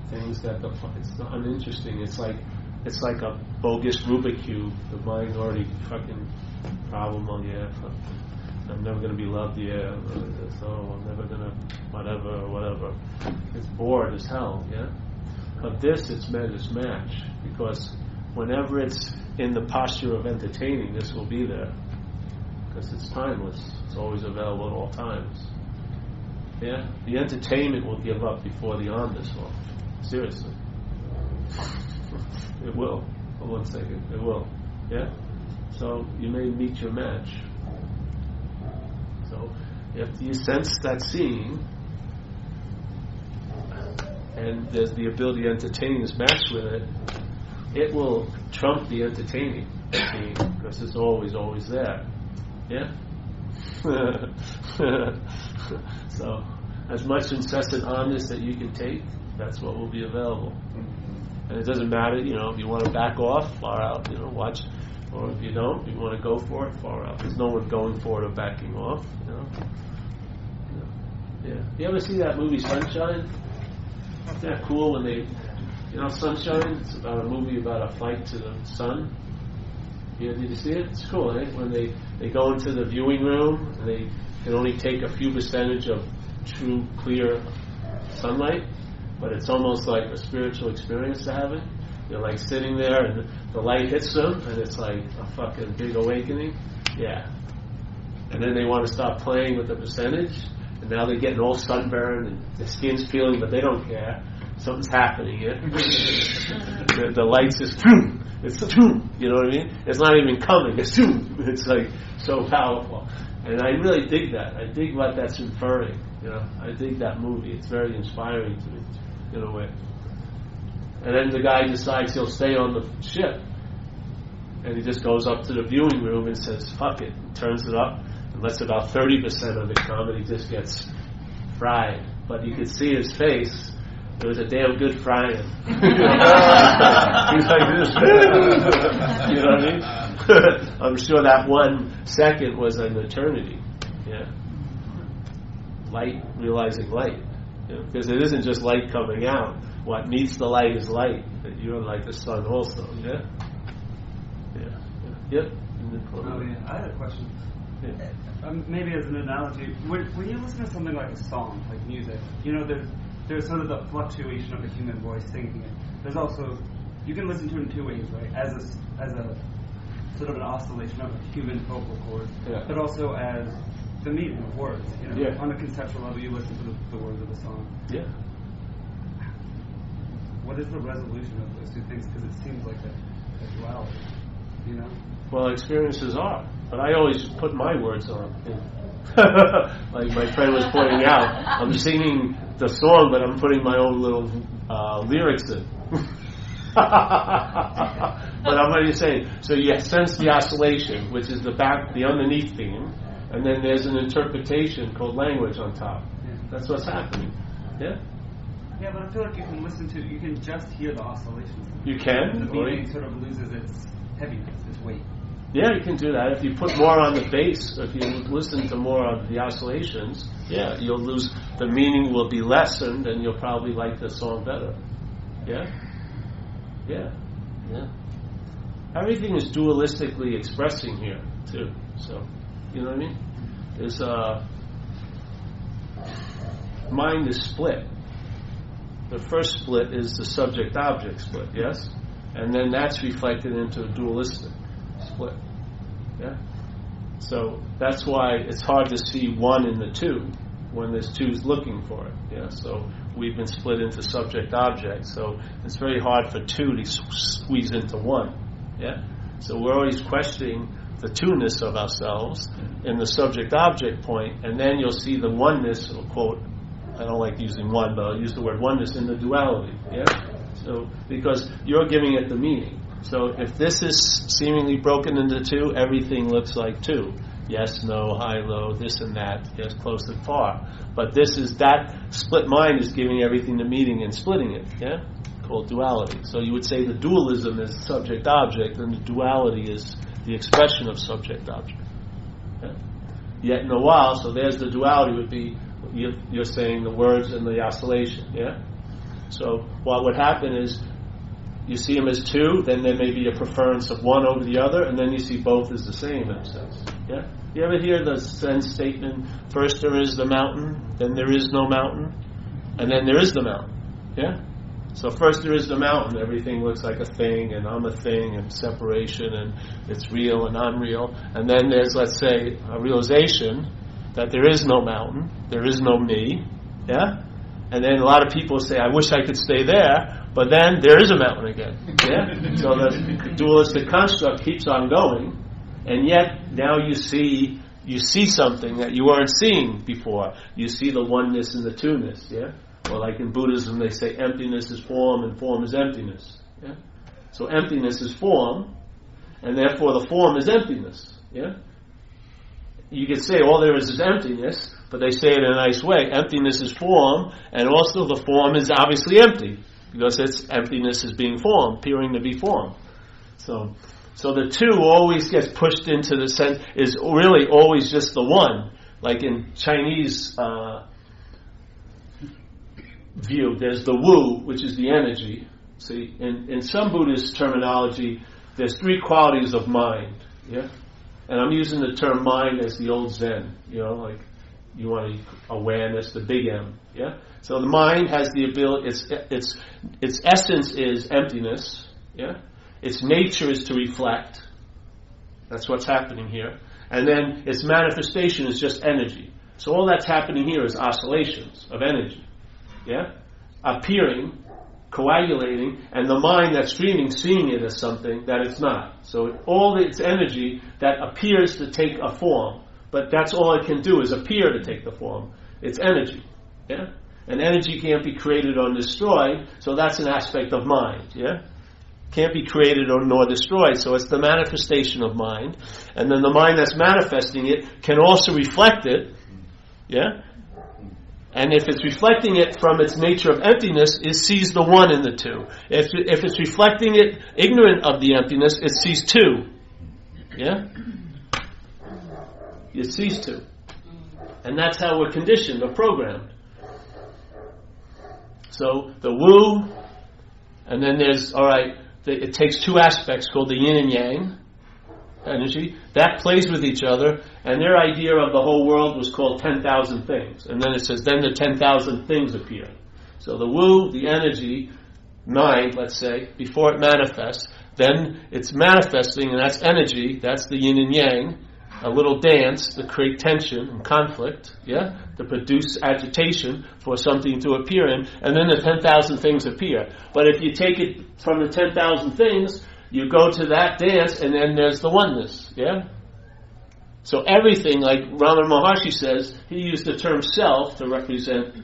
things that it's uninteresting. It's like a bogus Rubik cube. The mind already fucking problem. Oh yeah, I'm never gonna be loved. Yeah, so I'm never gonna whatever. It's bored as hell. Yeah. But this, it's met its match because whenever it's in the posture of entertaining, this will be there because it's timeless. It's always available at all times. Yeah, the entertainment will give up before the onness will. Seriously, it will. For 1 second, it will. Yeah. So you may meet your match. So if you sense that seeing, and there's the ability to entertain is matched with it, it will trump the entertaining seeing because it's always there. Yeah? So, as much incessant onness that you can take, that's what will be available. And it doesn't matter, if you want to back off, far out, watch. Or if you don't, you want to go for it, far out. There's no one going for it or backing off, Yeah. You ever see that movie Sunshine? Isn't that cool when they, Sunshine? It's about a movie about a flight to the sun. Yeah, did you see it? It's cool, eh? When they go into the viewing room and they can only take a few percentage of true, clear sunlight, but it's almost like a spiritual experience to have it. They're like sitting there and the light hits them and it's like a fucking big awakening. Yeah. And then they want to stop playing with the percentage. And now they're getting all sunburned and their skin's peeling, but they don't care. Something's happening here. The light's just, it's, you know what I mean? It's not even coming. It's like so powerful. And I really dig that. I dig what that's inferring. I dig that movie. It's very inspiring to me, in a way. And then the guy decides he'll stay on the ship. And he just goes up to the viewing room and says, fuck it. Turns it up. And lets about 30% of it come, and he just gets fried. But you could see his face. It was a damn good frying. He's like this. You know what I mean? I'm sure that 1 second was an eternity. Yeah. Light, realizing light. Because it isn't just light coming out. What meets the light is light. That you're like the sun also. Yeah? Yeah. Yep. I had a question. Yeah. Maybe as an analogy, when you listen to something like a song, like music, there's sort of the fluctuation of the human voice singing it. There's also, you can listen to it in 2 ways, right? As a sort of an oscillation of a human vocal cord, but also as the meaning of words. On a conceptual level, you listen to the words of the song. Yeah. What is the resolution of those two things? Because it seems like a duality, Well, experiences are, but I always put my words on. Like my friend was pointing out, I'm singing the song, but I'm putting my own little lyrics in. But I'm going to say, so you sense the oscillation, which is the underneath theme, and then there's an interpretation called language on top. Yeah. That's what's happening. Yeah? Yeah, but I feel like you can just hear the oscillations. You can. The meaning sort of loses its heaviness, its weight. Yeah, you can do that. If you put more on the bass, if you listen to more of the oscillations, yeah, you'll lose, the meaning will be lessened, and you'll probably like the song better. Yeah? Yeah. Yeah. Everything is dualistically expressing here, too. So, you know what I mean? There's mind is split. The first split is the subject-object split, yes? And then that's reflected into a dualistic split. Yeah? So that's why it's hard to see one in the two when there's two's looking for it. Yeah? So we've been split into subject-object, so it's very hard for two to squeeze into one. Yeah? So we're always questioning the two-ness of ourselves in the subject-object point, and then you'll see the oneness, or quote, I don't like using one, but I'll use the word oneness in the duality. Yeah? So, because you're giving it the meaning. So if this is seemingly broken into two, everything looks like two. Yes, no, high, low, this and that, yes, close and far. But this is, that split mind is giving everything the meaning and splitting it. Yeah? Called duality. So you would say the dualism is subject-object, and the duality is the expression of subject-object. Yeah? Yet in a while, so there's the duality would be, you're saying the words and the oscillation, yeah? So what would happen is you see them as two, then there may be a preference of one over the other, and then you see both as the same in a sense, yeah? You ever hear the Zen statement, first there is the mountain, then there is no mountain, and then there is the mountain, yeah? So first there is the mountain, everything looks like a thing, and I'm a thing, and separation, and it's real and unreal, and then there's, let's say, a realization that there is no mountain, there is no me, yeah? And then a lot of people say, I wish I could stay there, but then there is a mountain again, yeah? So the dualistic construct keeps on going, and yet now you see something that you weren't seeing before. You see the oneness and the two-ness, yeah? Or like in Buddhism, they say emptiness is form and form is emptiness, yeah? So emptiness is form, and therefore the form is emptiness, yeah? You could say all there is emptiness, but they say it in a nice way. Emptiness is form, and also the form is obviously empty, because its emptiness is being form, appearing to be form. So the two always gets pushed into the sense, is really always just the one. Like in Chinese view, there's the Wu, which is the energy. See, in some Buddhist terminology, there's three qualities of mind, yeah? And I'm using the term mind as the old Zen, like you want awareness, the big M, yeah? So the mind has the ability, its essence is emptiness, yeah? Its nature is to reflect. That's what's happening here. And then its manifestation is just energy. So all that's happening here is oscillations of energy, yeah? Appearing, coagulating, and the mind that's dreaming, seeing it as something that it's not. So all its energy that appears to take a form, but that's all it can do is appear to take the form. It's energy, yeah? And energy can't be created or destroyed, so that's an aspect of mind, yeah? Can't be created or nor destroyed, so it's the manifestation of mind. And then the mind that's manifesting it can also reflect it, yeah? And if it's reflecting it from its nature of emptiness, it sees the one in the two. If it's reflecting it ignorant of the emptiness, it sees two. Yeah? It sees two. And that's how we're conditioned or programmed. So the Wu, and then there's, it takes two aspects called the yin and yang energy. That plays with each other, and their idea of the whole world was called 10,000 things. And then it says, then the 10,000 things appear. So the Wu, the energy, mind, let's say, before it manifests, then it's manifesting, and that's energy, that's the yin and yang, a little dance to create tension and conflict, yeah, to produce agitation for something to appear in, and then the 10,000 things appear. But if you take it from the 10,000 things, you go to that dance, and then there's the oneness, yeah? So everything, like Ramana Maharshi says, he used the term self to represent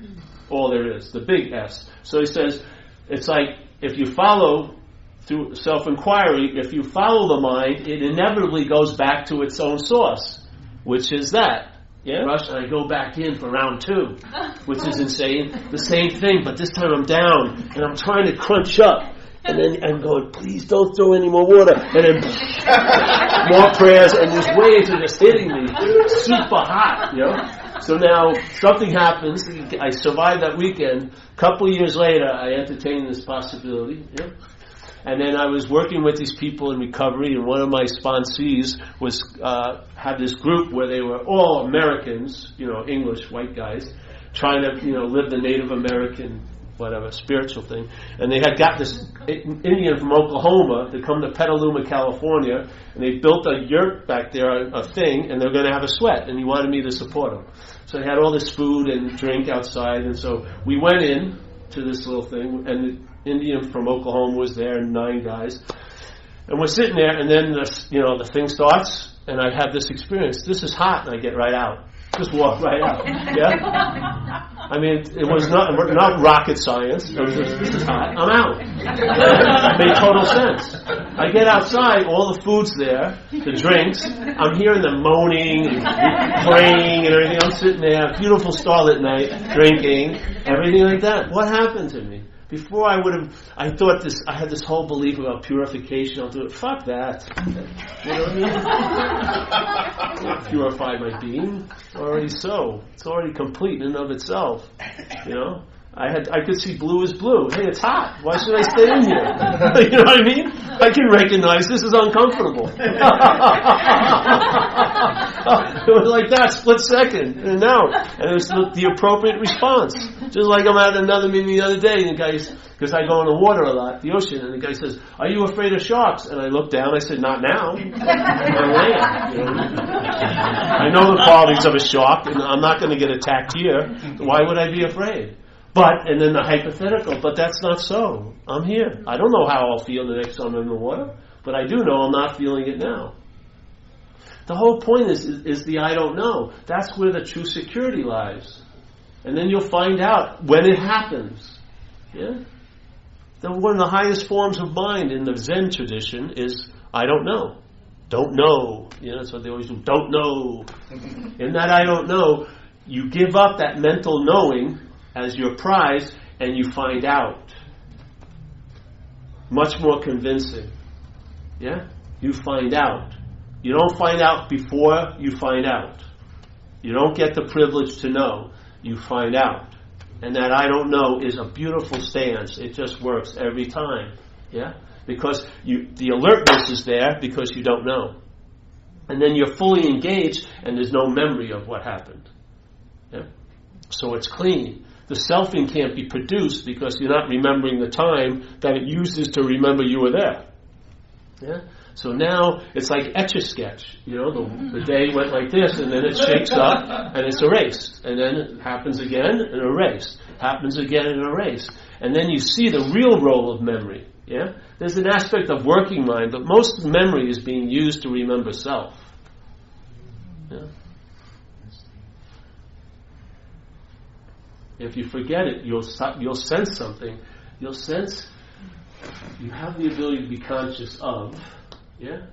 all there is, the big S. So he says, it's like if you follow through self-inquiry, if you follow the mind, it inevitably goes back to its own source, which is that. Yeah, Rush, and I go back in for round 2, which is insane. The same thing, but this time I'm down, and I'm trying to crunch up. And then I'm going, please don't throw any more water. And then more prayers, and these waves are just hitting me. Super hot, you know? So now something happens. I survived that weekend. A couple of years later, I entertained this possibility. You know? And then I was working with these people in recovery, and one of my sponsees was had this group where they were all Americans, you know, English, white guys, trying to, you know, live the Native American, whatever, spiritual thing. And they had got this Indian from Oklahoma to come to Petaluma, California, and they built a yurt back there, a thing, and they're going to have a sweat, and he wanted me to support him. So they had all this food and drink outside, and so we went in to this little thing, and the Indian from Oklahoma was there, and 9 guys. And we're sitting there, and then the thing starts, and I have this experience. This is hot, and I get right out. Just walk right out. Yeah? I mean, it was not rocket science. It was just, this is hot. I'm out. It made total sense. I get outside, all the food's there, the drinks. I'm hearing them moaning and praying and everything. I'm sitting there, beautiful starlit night, drinking, everything like that. What happened to me? Before I had this whole belief about purification. I'll do it. Fuck that. You know what I mean? I'll purify my being. Already so. It's already complete in and of itself. You know? I could see blue as blue. Hey, it's hot. Why should I stay in here? You know what I mean? I can recognize this is uncomfortable. It was like that, split second, in and out. And it was the appropriate response. Just like I'm at another meeting the other day, and the guy, because I go in the water a lot, the ocean, and the guy says, "Are you afraid of sharks?" And I look down, I said, "Not now. I land." You know? I know the qualities of a shark, and I'm not going to get attacked here. Why would I be afraid? But, and then the hypothetical, but that's not so. I'm here. I don't know how I'll feel the next time I'm in the water, but I do know I'm not feeling it now. The whole point is the I don't know. That's where the true security lies. And then you'll find out when it happens. Yeah? One of the highest forms of mind in the Zen tradition is I don't know. Don't know. You know, that's what they always do. Don't know. In that I don't know, you give up that mental knowing as your prize, and you find out. Much more convincing. Yeah? You find out. You don't find out before you find out. You don't get the privilege to know. You find out. And that I don't know is a beautiful stance. It just works every time. Yeah? Because the alertness is there because you don't know. And then you're fully engaged and there's no memory of what happened. Yeah? So it's clean. The selfing can't be produced because you're not remembering the time that it uses to remember you were there. Yeah? So now it's like Etch-a-Sketch. You know, the day went like this, and then it shakes up, and it's erased. And then it happens again, and erased. Happens again, and erased. And then you see the real role of memory. Yeah? There's an aspect of working mind, but most memory is being used to remember self. Yeah? If you forget it, you'll sense something. You'll sense you have the ability to be conscious of, yeah?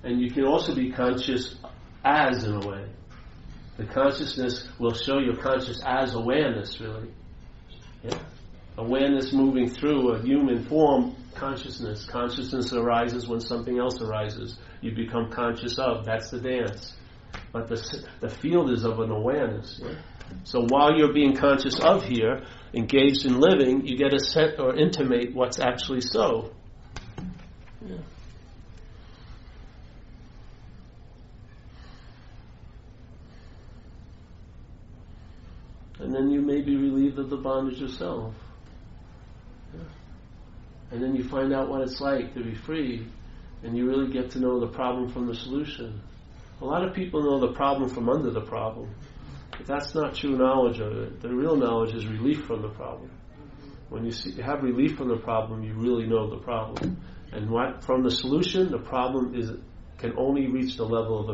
And you can also be conscious as, in a way. The consciousness will show you're conscious as awareness, really. Yeah? Awareness moving through a human form, consciousness. Consciousness arises when something else arises. You become conscious of. That's the dance. But the field is of an awareness, yeah? So while you're being conscious of here, engaged in living, you get a set or intimate what's actually so. Yeah. And then you may be relieved of the bondage of self. Yeah. And then you find out what it's like to be free, and you really get to know the problem from the solution. A lot of people know the problem from under the problem. But that's not true knowledge of it. The real knowledge is relief from the problem. When you have relief from the problem, you really know the problem. And from the solution, the problem can only reach the level of